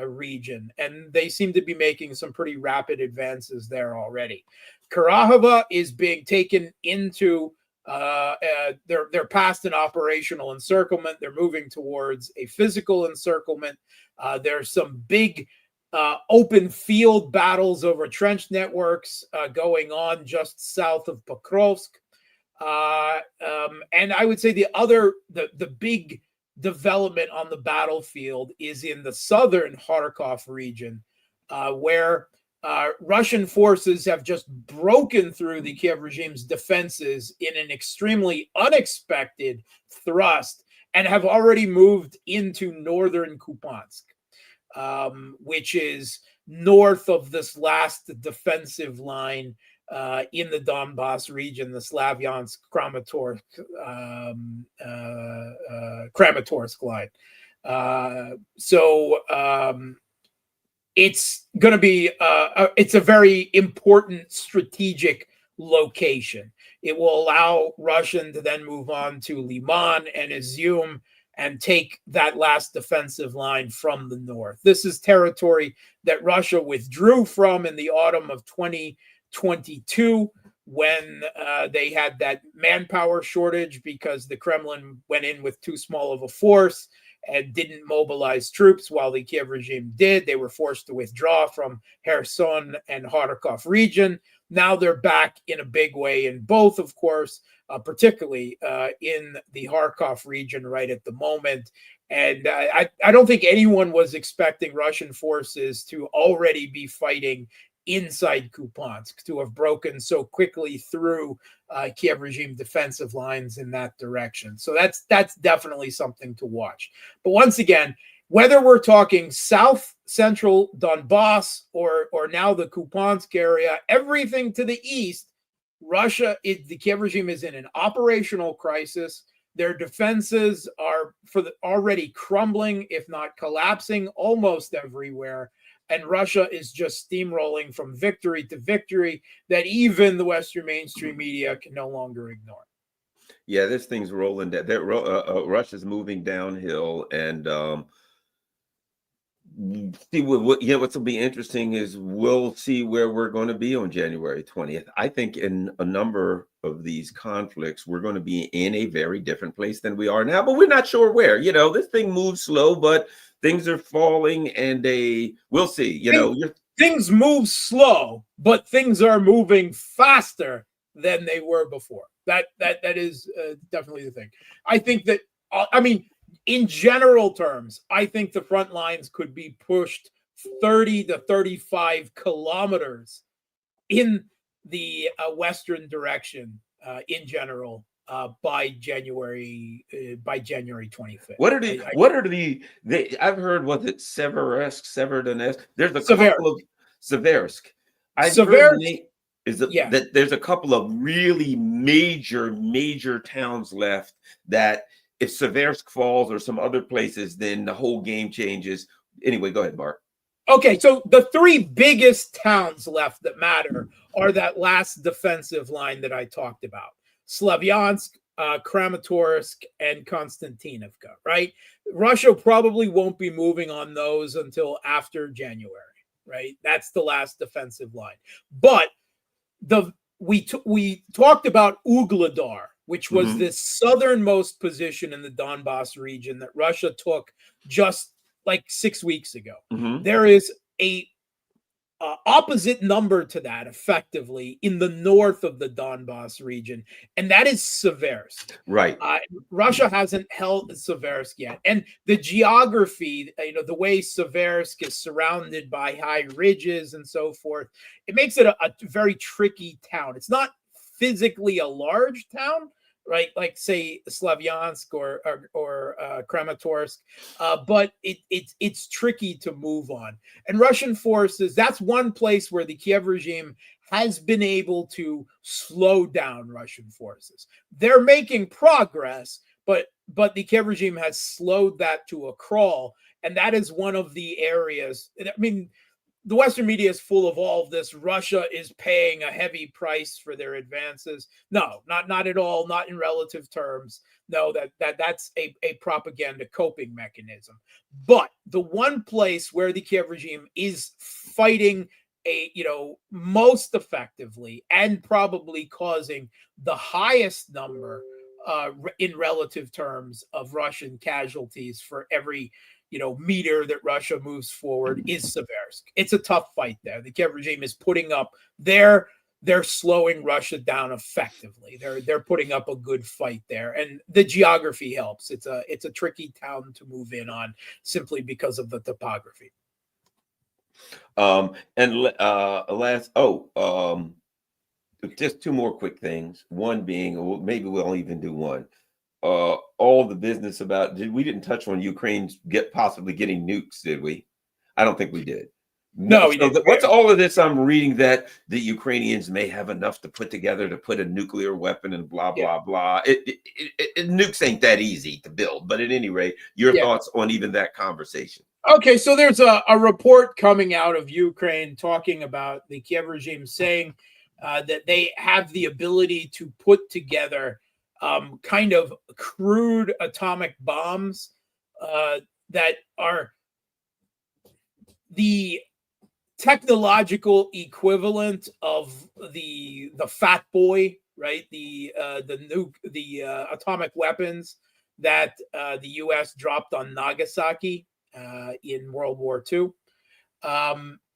region. And they seem to be making some pretty rapid advances there already. Karakhova is being taken into they're past an operational encirclement. They're moving towards a physical encirclement. There's some big open field battles over trench networks going on just south of Pokrovsk. And I would say the big development on the battlefield is in the southern Kharkov region, where Russian forces have just broken through the Kiev regime's defenses in an extremely unexpected thrust and have already moved into northern Kupiansk, which is north of this last defensive line in the Donbass region, the Slavyansk Kramatorsk line. It's going to be it's a very important strategic location. It will allow Russian to then move on to Liman and Izium and take that last defensive line from the north. This is territory that Russia withdrew from in the autumn of 2022 when they had that manpower shortage because the Kremlin went in with too small of a force and didn't mobilize troops while the Kiev regime did. They were forced to withdraw from Kherson and Kharkov region. Now they're back in a big way in both, of course, particularly in the Kharkov region right at the moment. And I don't think anyone was expecting Russian forces to already be fighting inside Kupiansk, to have broken so quickly through Kiev regime defensive lines in that direction. So that's definitely something to watch. But once again, whether we're talking south central Donbass or now the Kupiansk area, everything to the east, the Kiev regime is in an operational crisis. Their defenses are already crumbling, if not collapsing, almost everywhere. And Russia is just steamrolling from victory to victory that even the Western mainstream media can no longer ignore.
Yeah, this thing's rolling. Russia's moving downhill, and see what's will be interesting is we'll see where we're going to be on January 20th. I think in a number of these conflicts, we're going to be in a very different place than we are now, but we're not sure where. This thing moves slow, but things are falling, and we'll see.
Things move slow, but things are moving faster than they were before. That is definitely the thing. I think that in general terms, I think the front lines could be pushed 30 to 35 kilometers in the western direction in general by January 25th.
What are the I've heard, was it Severodonetsk? There's a couple of Seversk. That there's a couple of really major towns left that if Seversk falls or some other places, then the whole game changes. Anyway, go ahead, Mark.
Okay, so the three biggest towns left that matter are that last defensive line that I talked about. Slavyansk, Kramatorsk, and Konstantinovka, right? Russia probably won't be moving on those until after January, right? That's the last defensive line. But we talked about Ugledar, which was this southernmost position in the Donbass region that Russia took just like 6 weeks ago. There is a opposite number to that, effectively, in the north of the Donbass region, and that is Seversk.
Right.
Russia hasn't held Seversk yet, and the geography, the way Seversk is surrounded by high ridges and so forth, it makes it a very tricky town. It's not physically a large town, right? Like, say, Slavyansk or Kramatorsk, but it's tricky to move on. And Russian forces, that's one place where the Kiev regime has been able to slow down Russian forces. They're making progress, but the Kiev regime has slowed that to a crawl. And that is one of the areas. I mean, the Western media is full of all of this. Russia is paying a heavy price for their advances. No, not at all. Not in relative terms. No, that's a propaganda coping mechanism. But the one place where the Kiev regime is fighting most effectively and probably causing the highest number in relative terms of Russian casualties for every meter that Russia moves forward is Seversk. It's a tough fight there. The Kiev regime is putting up they're slowing Russia down effectively. They're putting up a good fight there, and the geography helps. It's a tricky town to move in on simply because of the topography.
Just two more quick things. One being, well, maybe we'll even do one. All the business about, we didn't touch on Ukraine's possibly getting nukes, did we? I don't think we did.
No, we didn't.
What's all of this? I'm reading that the Ukrainians may have enough to put together to put a nuclear weapon and blah, blah, blah. Nukes ain't that easy to build. But at any rate, your thoughts on even that conversation.
Okay, so there's a report coming out of Ukraine talking about the Kiev regime saying that they have the ability to put together kind of crude atomic bombs that are the technological equivalent of the Fat Boy, right? The atomic weapons that the U.S. dropped on Nagasaki in World War II.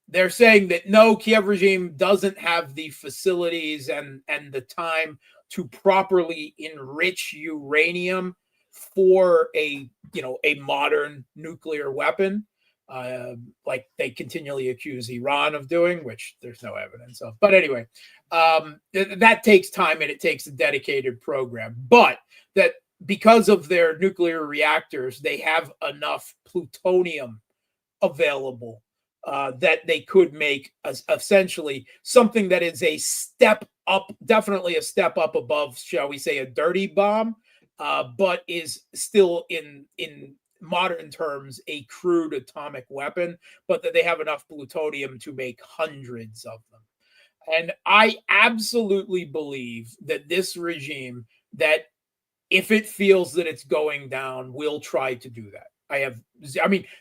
They're saying that no, Kiev regime doesn't have the facilities and the time to properly enrich uranium for a modern nuclear weapon, like they continually accuse Iran of doing, which there's no evidence of. But anyway, that takes time and it takes a dedicated program. But that because of their nuclear reactors, they have enough plutonium available that they could make essentially something that is a step up, definitely a step up above, shall we say, a dirty bomb, but is still in modern terms a crude atomic weapon, but that they have enough plutonium to make hundreds of them. And I absolutely believe that this regime, that if it feels that it's going down, will try to do that.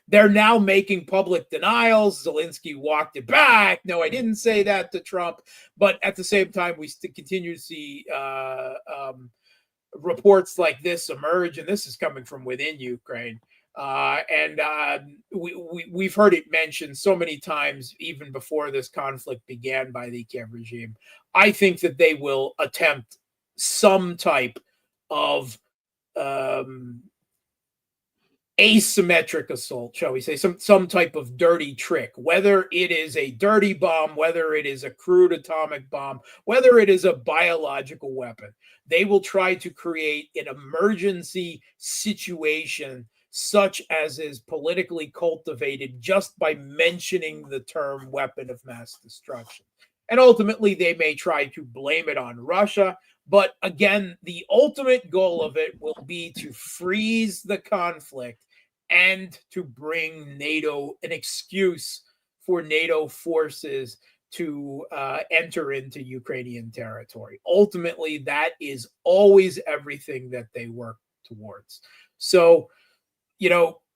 They're now making public denials. Zelensky walked it back. No, I didn't say that to Trump. But at the same time, we continue to see reports like this emerge, and this is coming from within Ukraine. We've heard it mentioned so many times, even before this conflict began, by the Kiev regime. I think that they will attempt some type of asymmetric assault, shall we say, some type of dirty trick, whether it is a dirty bomb, whether it is a crude atomic bomb, whether it is a biological weapon. They will try to create an emergency situation such as is politically cultivated just by mentioning the term weapon of mass destruction. And ultimately, they may try to blame it on Russia. But again, the ultimate goal of it will be to freeze the conflict and to bring NATO, an excuse for NATO forces to enter into Ukrainian territory. Ultimately, that is always everything that they work towards. So,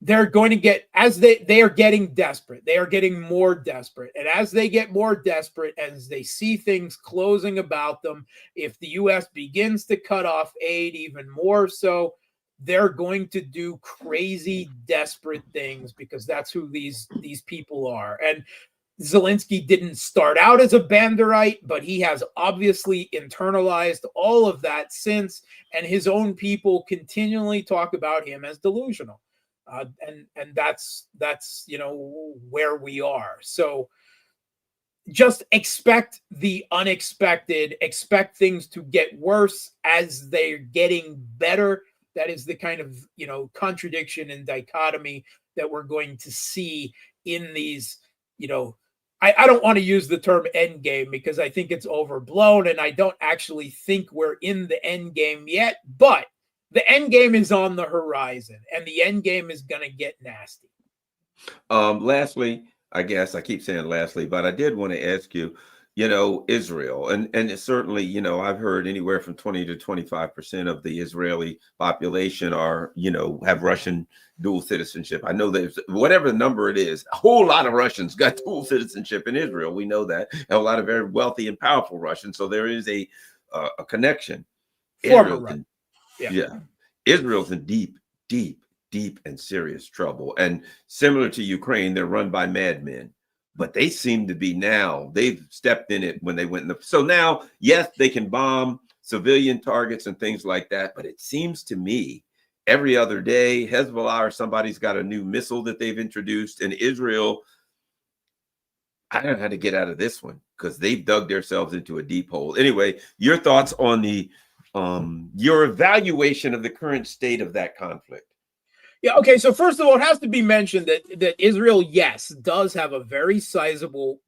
they're going to get, as they are getting desperate, they are getting more desperate. And as they get more desperate, as they see things closing about them, if the U.S. begins to cut off aid even more so, they're going to do crazy, desperate things, because that's who these people are. And Zelensky didn't start out as a Banderite, but he has obviously internalized all of that since, and his own people continually talk about him as delusional. And that's where we are. So just expect the unexpected, expect things to get worse as they're getting better. That is the kind of contradiction and dichotomy that we're going to see in these. I don't want to use the term end game because I think it's overblown, and I don't actually think we're in the end game yet, but the end game is on the horizon, and the end game is going to get nasty.
Lastly, I guess I keep saying lastly, but I did want to ask you, Israel, and it's certainly, I've heard anywhere from 20 to 25% of the Israeli population are, have Russian dual citizenship. I know there's whatever the number it is, a whole lot of Russians got dual citizenship in Israel. We know that, and a lot of very wealthy and powerful Russians. So there is a connection. Israel's in deep, deep, deep and serious trouble. And similar to Ukraine, they're run by madmen, but they seem to be now, they've stepped in it when they went in so now, yes, they can bomb civilian targets and things like that. But it seems to me every other day, Hezbollah or somebody's got a new missile that they've introduced, and Israel, I don't know how to get out of this one because they've dug themselves into a deep hole. Anyway, your thoughts on your evaluation of the current state of that conflict?
Yeah, okay. So first of all, it has to be mentioned that Israel, yes, does have a very sizable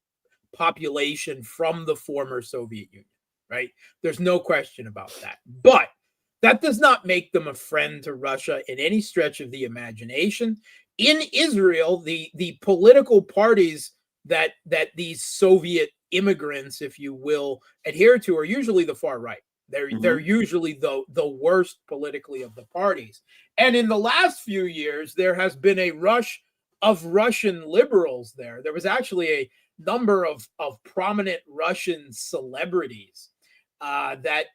population from the former Soviet Union, right? There's no question about that. But that does not make them a friend to Russia in any stretch of the imagination. In Israel, the political parties that these Soviet immigrants, if you will, adhere to are usually the far right. They're usually the worst politically of the parties. And in the last few years, there has been a rush of Russian liberals there. There was actually a number of prominent Russian celebrities that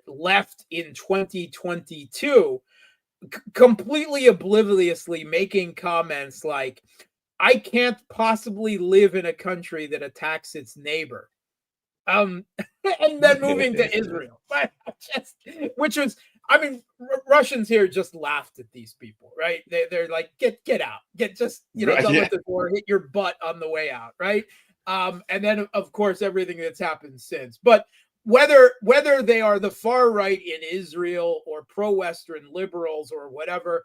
left in 2022, completely obliviously making comments like, "I can't possibly live in a country that attacks its neighbor." And then moving to Israel, which was, Russians here just laughed at these people, right? They're like, get out, don't let the door hit your butt on the way out, right? And then of course everything that's happened since. But whether they are the far right in Israel or pro-Western liberals or whatever,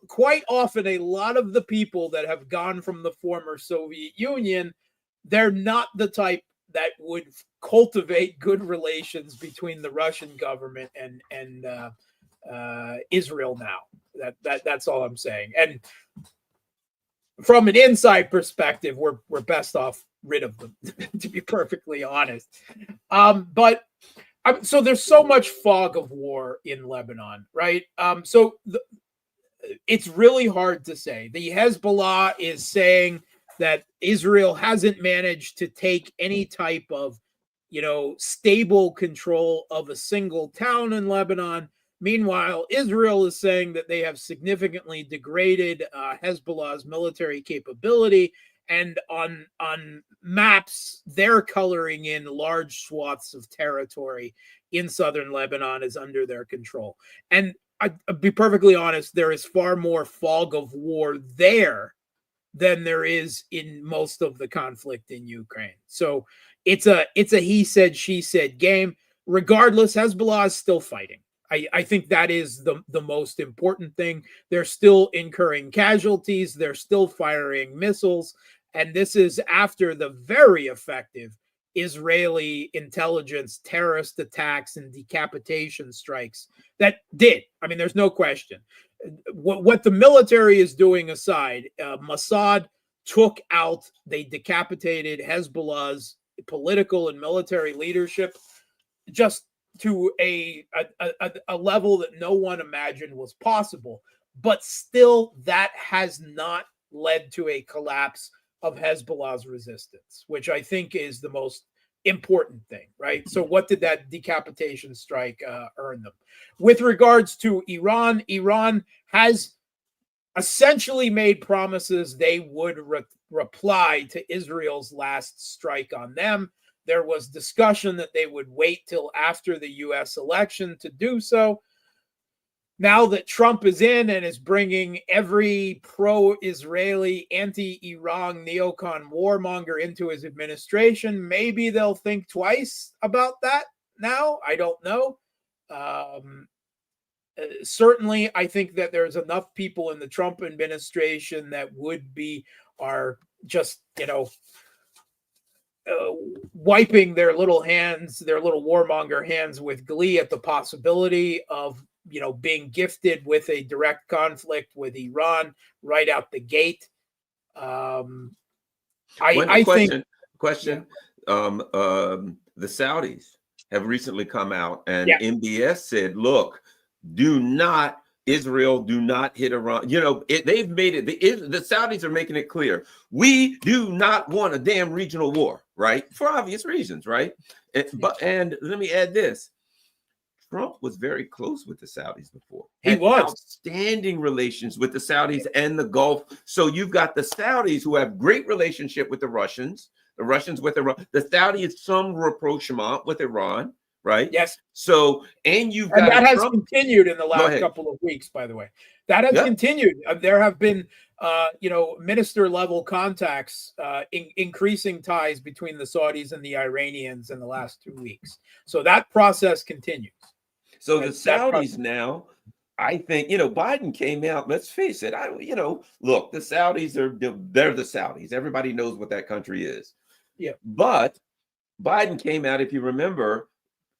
quite often a lot of the people that have gone from the former Soviet Union, they're not the type that would cultivate good relations between the Russian government and Israel now. That's all I'm saying. And from an inside perspective, we're best off rid of them, to be perfectly honest. So there's so much fog of war in Lebanon, right? It's really hard to say. The Hezbollah is saying that Israel hasn't managed to take any type of, stable control of a single town in Lebanon. Meanwhile, Israel is saying that they have significantly degraded Hezbollah's military capability, and on maps, they're coloring in large swaths of territory in southern Lebanon is under their control. And I'll be perfectly honest, there is far more fog of war there than there is in most of the conflict in Ukraine. So it's a he said, she said game. Regardless, Hezbollah is still fighting. I think that is the most important thing. They're still incurring casualties. They're still firing missiles. And this is after the very effective Israeli intelligence terrorist attacks and decapitation strikes that did. There's no question. What the military is doing aside, Mossad took out, they decapitated Hezbollah's political and military leadership just to a level that no one imagined was possible. But still, that has not led to a collapse of Hezbollah's resistance, which I think is the most important thing, right? So what did that decapitation strike earn them? With regards to Iran, Iran has essentially made promises they would reply to Israel's last strike on them. There was discussion that they would wait till after the U.S. election to do so. Now that Trump is in and is bringing every pro-Israeli, anti-Iran neocon warmonger into his administration, maybe they'll think twice about that now. I don't know. Certainly, I think that there's enough people in the Trump administration that are just, wiping their little warmonger hands with glee at the possibility of, being gifted with a direct conflict with Iran right out the gate.
The Saudis have recently come out, and MBS said, look, Israel do not hit Iran. They've made it, the Saudis are making it clear. We do not want a damn regional war, right? For obvious reasons, right? And let me add this. Trump was very close with the Saudis before.
He was
outstanding relations with the Saudis and the Gulf. So you've got the Saudis who have great relationship with the Russians with Iran. The Saudis some rapprochement with Iran, right?
Yes.
So and that
has continued in the last couple of weeks, by the way. That has continued. There have been minister level contacts, increasing ties between the Saudis and the Iranians in the last 2 weeks. So that process continues.
So the Saudis now, I think, Biden came out, let's face it, look, the Saudis they're the Saudis. Everybody knows what that country is.
Yeah.
But Biden came out, if you remember,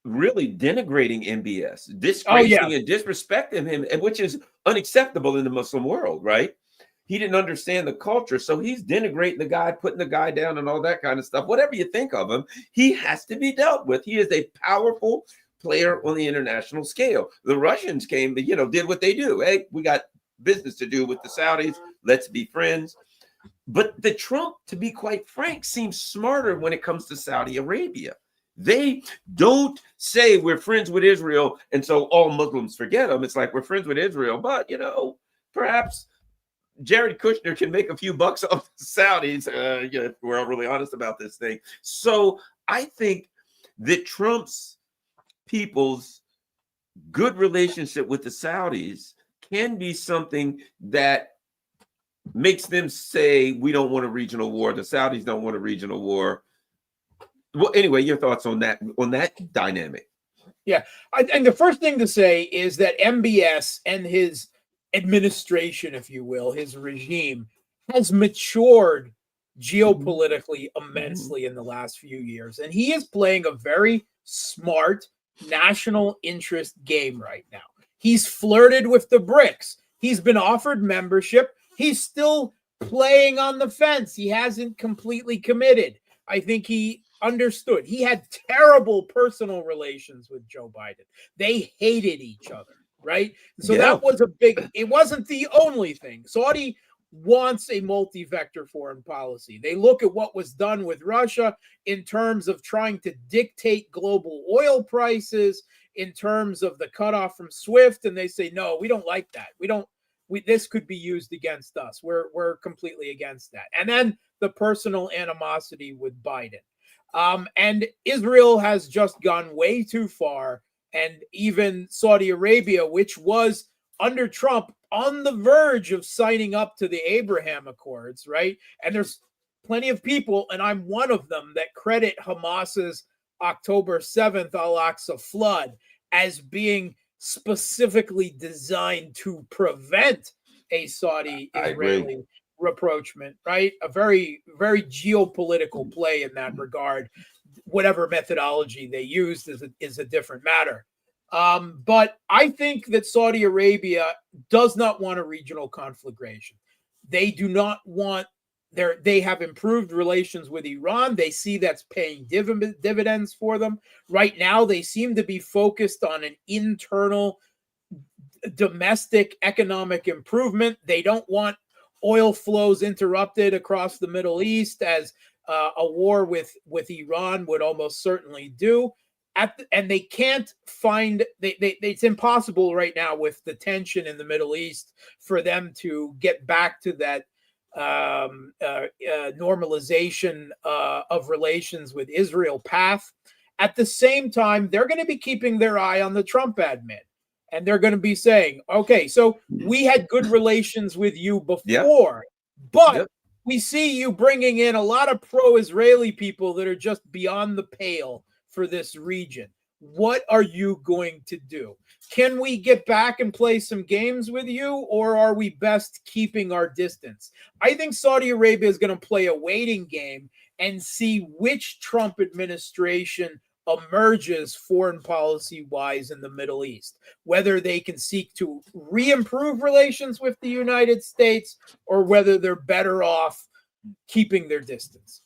really denigrating MBS, disgracing and disrespecting him, which is unacceptable in the Muslim world, right? He didn't understand the culture, so he's denigrating the guy, putting the guy down and all that kind of stuff. Whatever you think of him, he has to be dealt with. He is a powerful player on the international scale. The Russians came, did what they do. Hey, we got business to do with the Saudis. Let's be friends. But the Trump, to be quite frank, seems smarter when it comes to Saudi Arabia. They don't say we're friends with Israel, and so all Muslims forget them. It's like we're friends with Israel, but, perhaps Jared Kushner can make a few bucks off the Saudis. If we're all really honest about this thing. So I think that Trump's people's good relationship with the Saudis can be something that makes them say, we don't want a regional war. The Saudis don't want a regional war. Well, anyway, your thoughts on that dynamic?
Yeah. And the first thing to say is that MBS and his administration, if you will, his regime has matured geopolitically immensely in the last few years. And he is playing a very smart national interest game right now. He's flirted with the BRICS. He's been offered membership. He's still playing on the fence. He hasn't completely committed. I think he understood. He had terrible personal relations with Joe Biden. They hated each other, right? So that was it wasn't the only thing. Saudi wants a multi-vector foreign policy. They look at what was done with Russia in terms of trying to dictate global oil prices, in terms of the cutoff from SWIFT, and they say, no, we don't like that. This could be used against us. We're completely against that. And then the personal animosity with Biden. And Israel has just gone way too far. And even Saudi Arabia, which was under Trump on the verge of signing up to the Abraham Accords, right? And there's plenty of people, and I'm one of them, that credit Hamas's October 7th Al-Aqsa flood as being specifically designed to prevent a Saudi-Israeli rapprochement, right? A very, very geopolitical play in that regard. Whatever methodology they used is a different matter. But I think that Saudi Arabia does not want a regional conflagration. They do not want they have improved relations with Iran. They see that's paying dividends for them. Right now, they seem to be focused on an internal domestic economic improvement. They don't want oil flows interrupted across the Middle East, as a war with Iran would almost certainly do. and they can't find it's impossible right now with the tension in the Middle East for them to get back to that normalization of relations with Israel path. At the same time, they're going to be keeping their eye on the Trump admin, and they're going to be saying, okay, so we had good relations with you before, but we see you bringing in a lot of pro-Israeli people that are just beyond the pale for this region. What are you going to do? Can we get back and play some games with you, or are we best keeping our distance? I think Saudi Arabia is going to play a waiting game and see which Trump administration emerges foreign policy wise in the Middle East, whether they can seek to re-improve relations with the United States or whether they're better off keeping their distance.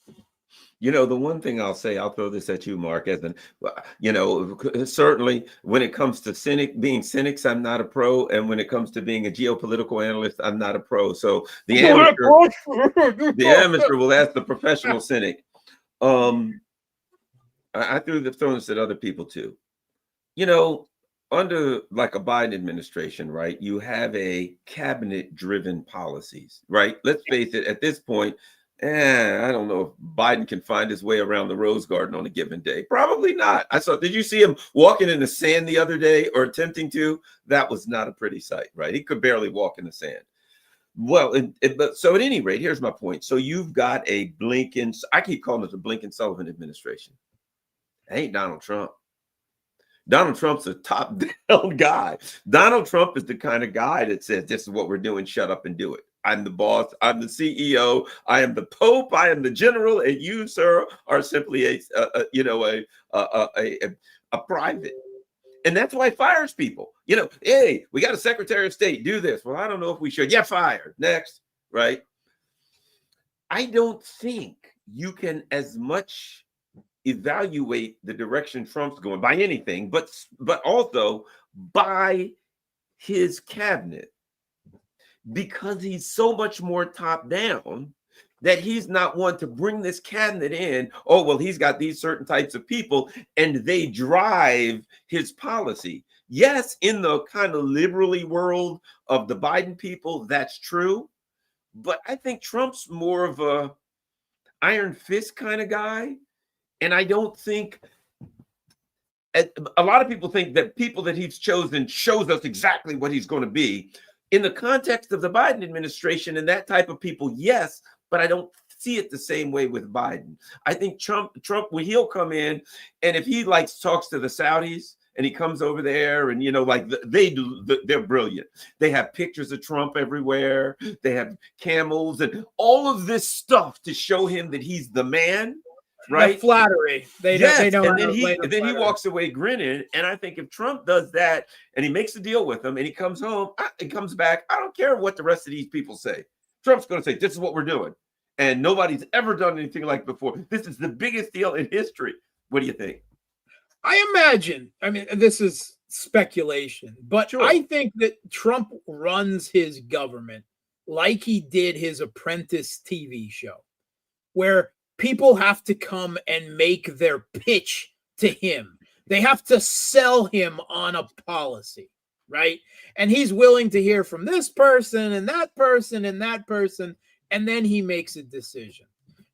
You know, the one thing I'll say, I'll throw this at you, Mark, as an, you know, certainly when it comes to being cynics, I'm not a pro. And when it comes to being a geopolitical analyst, I'm not a pro. So the amateur will ask the professional cynic. I threw this at other people too. You know, under like a Biden administration, right, you have a cabinet-driven policies, right? Let's face it, at this point, I don't know if Biden can find his way around the Rose Garden on a given day. Probably not. Did you see him walking in the sand the other day or attempting to? That was not a pretty sight, right? He could barely walk in the sand. Well, so at any rate, here's my point. So you've got a Blinken, I keep calling it the Blinken-Sullivan administration. It ain't Donald Trump. Donald Trump's a top-down guy. Donald Trump is the kind of guy that says, this is what we're doing, shut up and do it. I'm the boss. I'm the CEO. I am the Pope. I am the general. And you, sir, are simply a private. And that's why he fires people. You know, hey, we got a Secretary of State. Do this. Well, I don't know if we should. Yeah, fired. Next, right? I don't think you can as much evaluate the direction Trump's going by anything, but also by his cabinet. Because he's so much more top down that he's not one to bring this cabinet in. Oh, well, he's got these certain types of people and they drive his policy. Yes, in the kind of liberally world of the Biden people, that's true. But I think Trump's more of a iron fist kind of guy. And I don't think a lot of people think that people that he's chosen shows us exactly what he's going to be. In the context of the Biden administration and that type of people, yes, but I don't see it the same way with Biden. I think Trump, when he'll come in, and if he talks to the Saudis and he comes over there and, you know, they're brilliant. They have pictures of Trump everywhere. They have camels and all of this stuff to show him that he's the man. Right,
the flattery. They know.
And then he walks away grinning. And I think if Trump does that and he makes a deal with them and he comes home and comes back, I don't care what the rest of these people say. Trump's going to say, "This is what we're doing," and nobody's ever done anything like before. This is the biggest deal in history. What do you think?
I imagine. I mean, this is speculation, but sure. I think that Trump runs his government like he did his Apprentice TV show, where people have to come and make their pitch to him. They have to sell him on a policy, right? And he's willing to hear from this person and that person and that person, and then he makes a decision,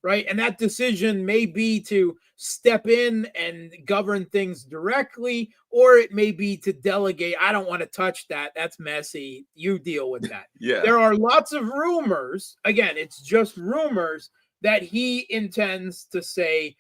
right? And that decision may be to step in and govern things directly, or it may be to delegate. I don't want to touch that. That's messy. You deal with that.
Yeah.
There are lots of rumors. Again, it's just rumors that he intends to say,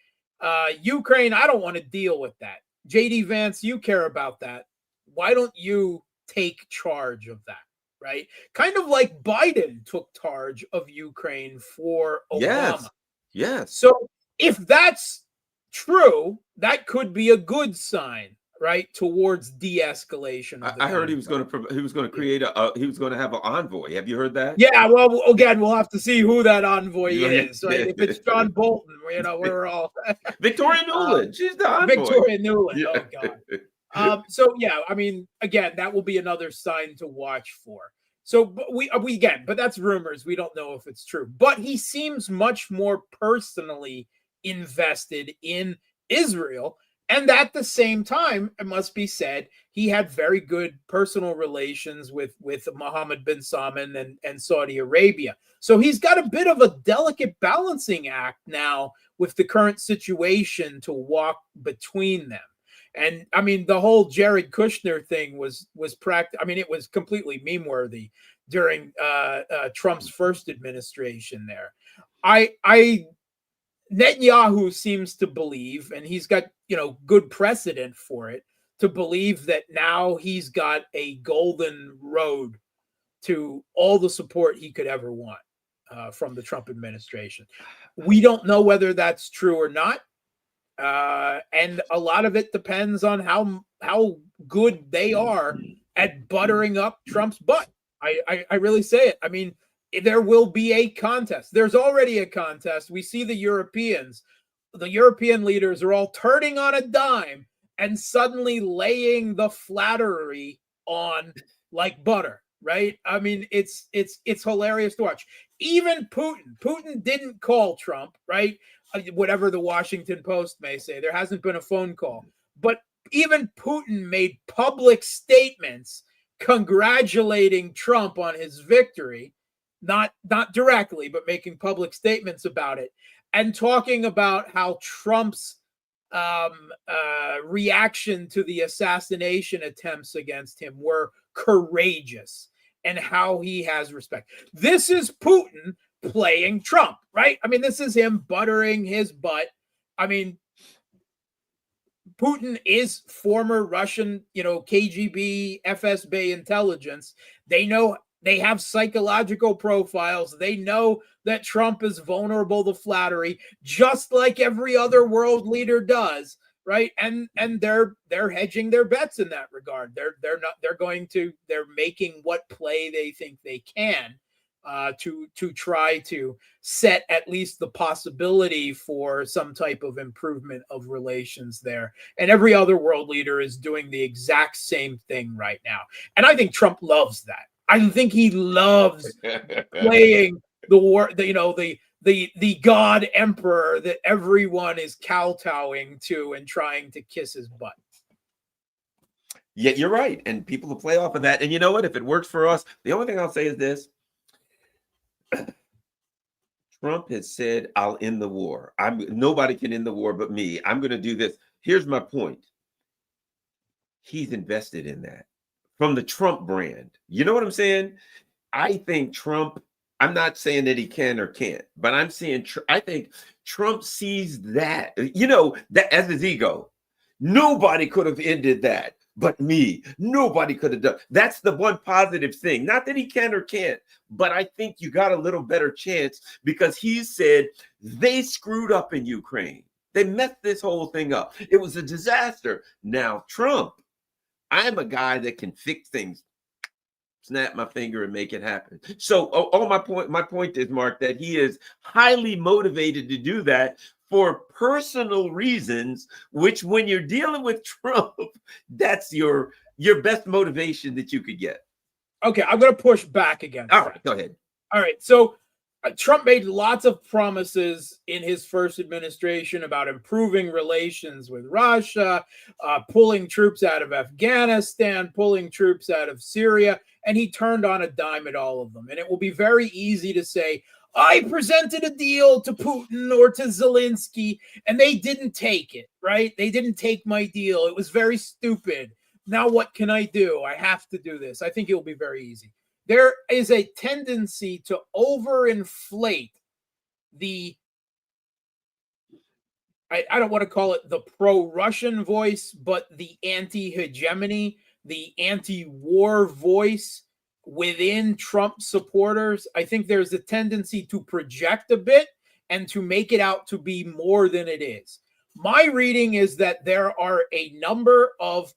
Ukraine, I don't want to deal with that. J.D. Vance, you care about that. Why don't you take charge of that, right? Kind of like Biden took charge of Ukraine for Obama.
Yes.
So if that's true, that could be a good sign, right, towards de-escalation.
I heard he was going to create he was going to have an envoy. Have you heard that?
Yeah, well, again, we'll have to see who that envoy is. Right? If it's John Bolton, you know, we're all
Victoria Nuland. She's the envoy.
Victoria Nuland.
Yeah.
Oh God. So yeah, I mean, again, that will be another sign to watch for. So but we again, but that's rumors. We don't know if it's true. But he seems much more personally invested in Israel. And at the same time, it must be said, he had very good personal relations with Mohammed bin Salman and Saudi Arabia. So he's got a bit of a delicate balancing act now with the current situation to walk between them. And I mean, the whole Jared Kushner thing was I mean, it was completely meme worthy during Trump's first administration there. I Netanyahu seems to believe, and he's got, good precedent for it, to believe that now he's got a golden road to all the support he could ever want from the Trump administration. We don't know whether that's true or not. And a lot of it depends on how good they are at buttering up Trump's butt. I really say it. I mean, there will be a contest. There's already a contest. We see the European leaders are all turning on a dime and suddenly laying the flattery on like butter, right? I mean, it's hilarious to watch. Even Putin didn't call Trump, right? Whatever the Washington Post may say, there hasn't been a phone call. But even Putin made public statements congratulating Trump on his victory, not directly, but making public statements about it, and talking about how Trump's reaction to the assassination attempts against him were courageous and how he has respect. This is Putin playing Trump, right? I mean, this is him buttering his butt. I mean, Putin is former Russian, KGB, FSB intelligence. They have psychological profiles. They know that Trump is vulnerable to flattery, just like every other world leader does, right? And they're hedging their bets in that regard. They're making what play they think they can to try to set at least the possibility for some type of improvement of relations there. And every other world leader is doing the exact same thing right now. And I think Trump loves that. I think he loves playing the war, the God emperor that everyone is kowtowing to and trying to kiss his butt.
Yeah, you're right. And people will play off of that. And you know what? If it works for us, the only thing I'll say is this. Trump has said, I'll end the war. Nobody can end the war but me. I'm going to do this. Here's my point. He's invested in that from the Trump brand. You know what I'm saying? I think Trump, I'm not saying that he can or can't, but I'm saying I think Trump sees that, that as his ego. Nobody could have ended that but me. Nobody could have done. That's the one positive thing. Not that he can or can't, but I think you got a little better chance because he said they screwed up in Ukraine. They messed this whole thing up. It was a disaster. Now, Trump, I'm a guy that can fix things, snap my finger and make it happen. So my point is, Mark, that he is highly motivated to do that for personal reasons, which when you're dealing with Trump, that's your best motivation that you could get.
Okay, I'm going to push back again.
All right, go ahead.
All right, so Trump made lots of promises in his first administration about improving relations with Russia, pulling troops out of Afghanistan, pulling troops out of Syria, and he turned on a dime at all of them. And it will be very easy to say, I presented a deal to Putin or to Zelensky, and they didn't take it, right? They didn't take my deal. It was very stupid. Now what can I do? I have to do this. I think it will be very easy. There is a tendency to overinflate I don't want to call it the pro-Russian voice, but the anti-hegemony, the anti-war voice within Trump supporters. I think there's a tendency to project a bit and to make it out to be more than it is. My reading is that there are a number of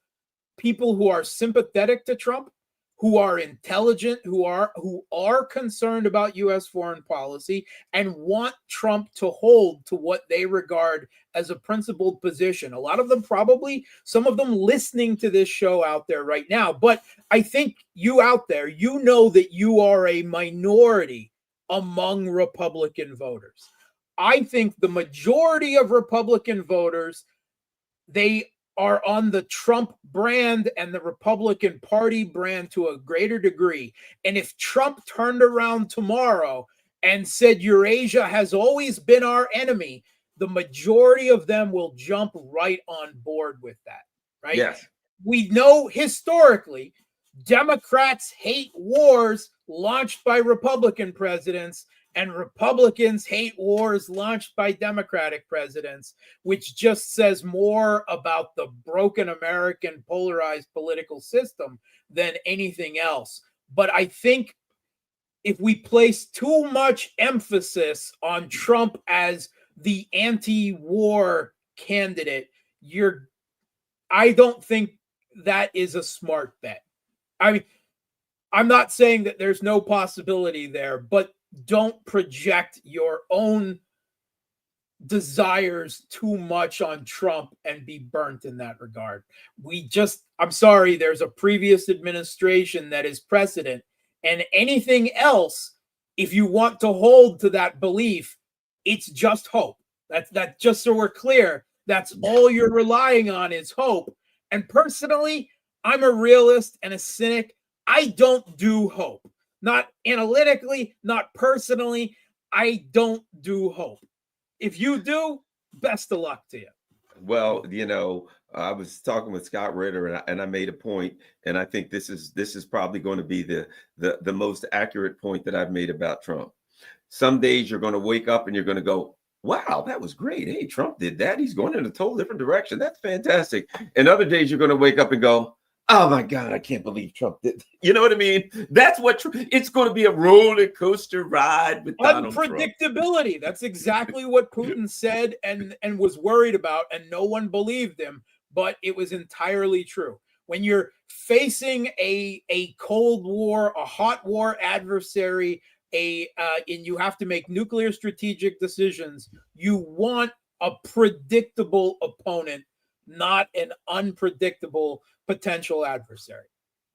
people who are sympathetic to Trump, who are intelligent, who are concerned about U.S. foreign policy and want Trump to hold to what they regard as a principled position. A lot of them probably, some of them listening to this show out there right now. But I think you out there, you know that you are a minority among Republican voters. I think the majority of Republican voters, they are on the Trump brand and the Republican Party brand to a greater degree. And if Trump turned around tomorrow and said Eurasia has always been our enemy, the majority of them will jump right on board with that, right?
Yes.
We know historically Democrats hate wars launched by Republican presidents, and Republicans hate wars launched by Democratic presidents, which just says more about the broken American polarized political system than anything else. But I think if we place too much emphasis on Trump as the anti-war candidate, I don't think that is a smart bet. I mean, I'm not saying that there's no possibility there, but don't project your own desires too much on Trump and be burnt in that regard. I'm sorry, there's a previous administration that is precedent, and anything else, if you want to hold to that belief, it's just hope. That's just so we're clear. That's all you're relying on is hope. And personally, I'm a realist and a cynic. I don't do hope. Not analytically, not personally. I don't do hope. If you do, best of luck to you.
Well, I was talking with Scott Ritter, and I made a point, and I think this is probably going to be the most accurate point that I've made about Trump. Some days you're going to wake up and you're going to go, wow, that was great. Hey, Trump did that. He's going in a total different direction. That's fantastic. And other days you're going to wake up and go, oh my God, I can't believe Trump did. You know what I mean? That's what it's going to be, a roller coaster ride with Donald Trump.
Unpredictability. That's exactly what Putin said and was worried about, and no one believed him, but it was entirely true. When you're facing a Cold War, a hot war adversary, and you have to make nuclear strategic decisions, you want a predictable opponent, not an unpredictable potential adversary.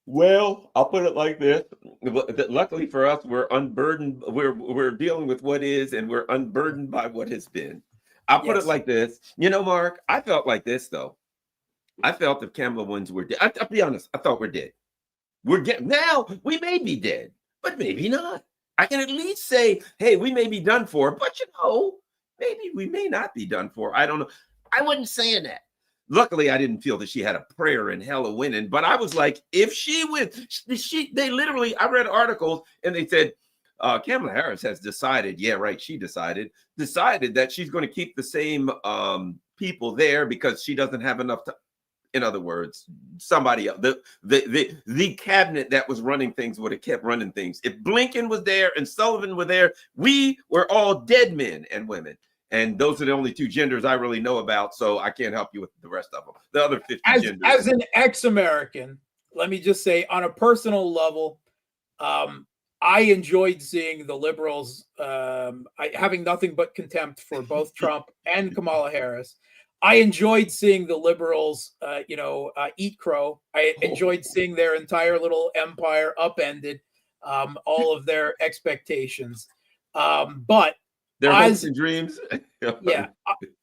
Well, I'll put it like this. Luckily for us, we're unburdened. We're dealing with what is, and we're unburdened by what has been. I'll put it like this. Mark, I felt like this, though. I felt if Kamala wins, we're dead. I'll be honest. I thought we're dead. Now we may be dead, but maybe not. I can at least say, hey, we may be done for, but maybe we may not be done for. I don't know. I wasn't saying that. Luckily, I didn't feel that she had a prayer in hell of winning, but I was like, if she wins, they literally, I read articles and they said, Kamala Harris has decided, she decided that she's going to keep the same people there because she doesn't have enough to, in other words, somebody else, the cabinet that was running things would have kept running things. If Blinken was there and Sullivan were there, we were all dead men and women. And those are the only two genders I really know about, so I can't help you with the rest of them. The other 50 genders.
As an ex-American, let me just say, on a personal level, I enjoyed seeing the liberals having nothing but contempt for both Trump and Kamala Harris. I enjoyed seeing the liberals, eat crow. I enjoyed seeing their entire little empire upended, all of their expectations. But
their hopes and dreams.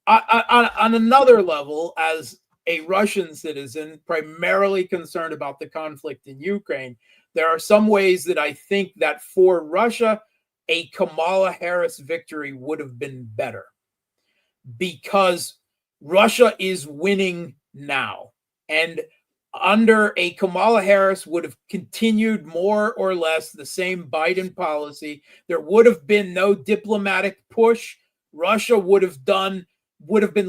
On another level, as a Russian citizen, primarily concerned about the conflict in Ukraine, there are some ways that I think that for Russia, a Kamala Harris victory would have been better, because Russia is winning now. And under a Kamala Harris would have continued more or less the same Biden policy. There would have been no diplomatic push. Russia would have been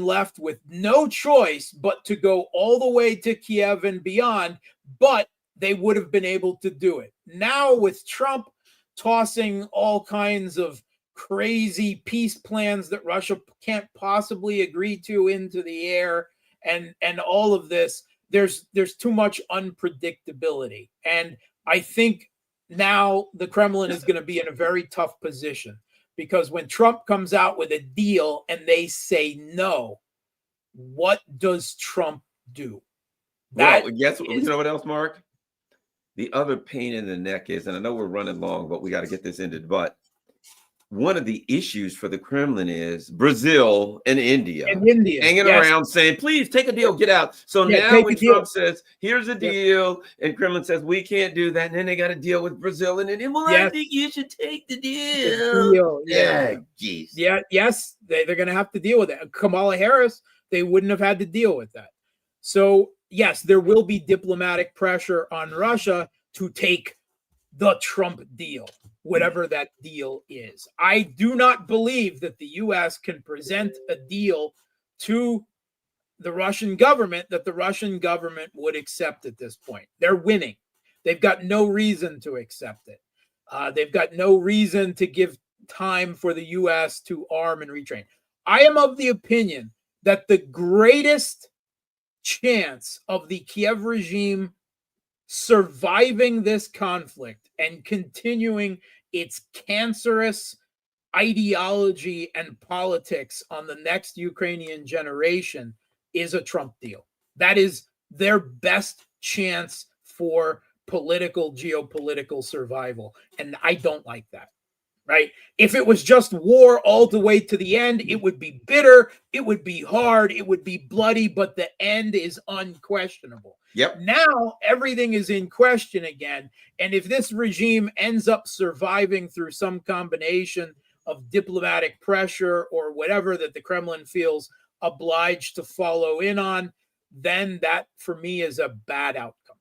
left with no choice but to go all the way to Kiev and beyond, but they would have been able to do it. Now, with Trump tossing all kinds of crazy peace plans that Russia can't possibly agree to into the air, and all of this, there's too much unpredictability. And I think now the Kremlin is going to be in a very tough position, because when Trump comes out with a deal and they say no, what does Trump do?
Well, you know what else, Mark? The other pain in the neck is, and I know we're running long, but we got to get this ended, but one of the issues for the Kremlin is Brazil and India hanging
yes.
around saying, please take a deal, get out. So
Yeah,
now when Trump says, here's a deal, and Kremlin says, we can't do that, and then they got to deal with Brazil and India. Well, I think you should take the deal.
Yeah.
Geez.
Yeah, yes, they're going to have to deal with it. Kamala Harris, they wouldn't have had to deal with that. So, yes, there will be diplomatic pressure on Russia to take the Trump deal, whatever that deal is. I do not believe that the U.S. can present a deal to the Russian government that the Russian government would accept at this point. They're winning. They've got no reason to accept it. They've got no reason to give time for the U.S. to arm and retrain. I am of the opinion that the greatest chance of the Kiev regime surviving this conflict and continuing its cancerous ideology and politics on the next Ukrainian generation is a Trump deal. That is their best chance for geopolitical survival. And I don't like that, right? If it was just war all the way to the end, it would be bitter, it would be hard, it would be bloody, but the end is unquestionable.
Yep.
Now everything is in question again. And if this regime ends up surviving through some combination of diplomatic pressure or whatever that the Kremlin feels obliged to follow in on, then that for me is a bad outcome.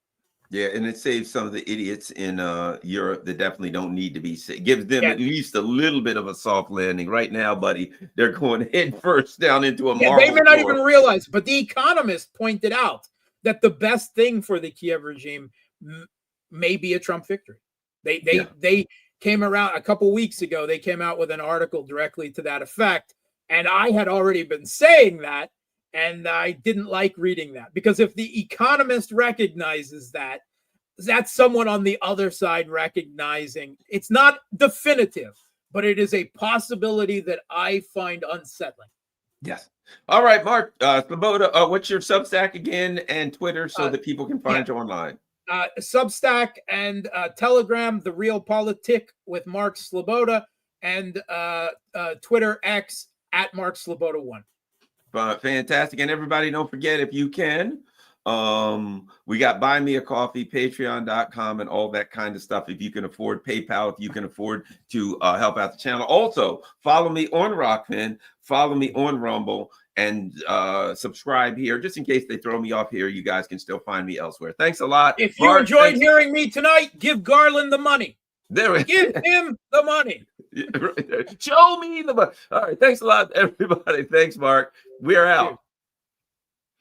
Yeah, and it saves some of the idiots in Europe that definitely don't need to be sick. Gives them at least a little bit of a soft landing. Right now, buddy, they're going head first down into a marble
They may not
floor.
even realize, but The Economist pointed out that the best thing for the Kiev regime may be a Trump victory. They came around a couple weeks ago. They came out with an article directly to that effect, and I had already been saying that, and I didn't like reading that, because if The Economist recognizes that, that's someone on the other side recognizing it's not definitive, but it is a possibility that I find unsettling.
Yes. All right, Mark Sleboda, what's your Substack again and Twitter so that people can find you online?
Substack and Telegram, The Real Politic with Mark Sleboda, and Twitter X at Mark Sleboda 1.
Fantastic. And everybody, don't forget, if you can, we got Buy Me a Coffee, patreon.com, and all that kind of stuff. If you can afford PayPal, if you can afford to help out the channel. Also, follow me on Rockfin, follow me on Rumble, and subscribe here. Just in case they throw me off here, you guys can still find me elsewhere. Thanks a lot.
If you enjoyed hearing me tonight, give Garland the money. Give him the money.
Yeah, right there. Show me the money. All right. Thanks a lot, everybody. Thanks, Mark. We're out.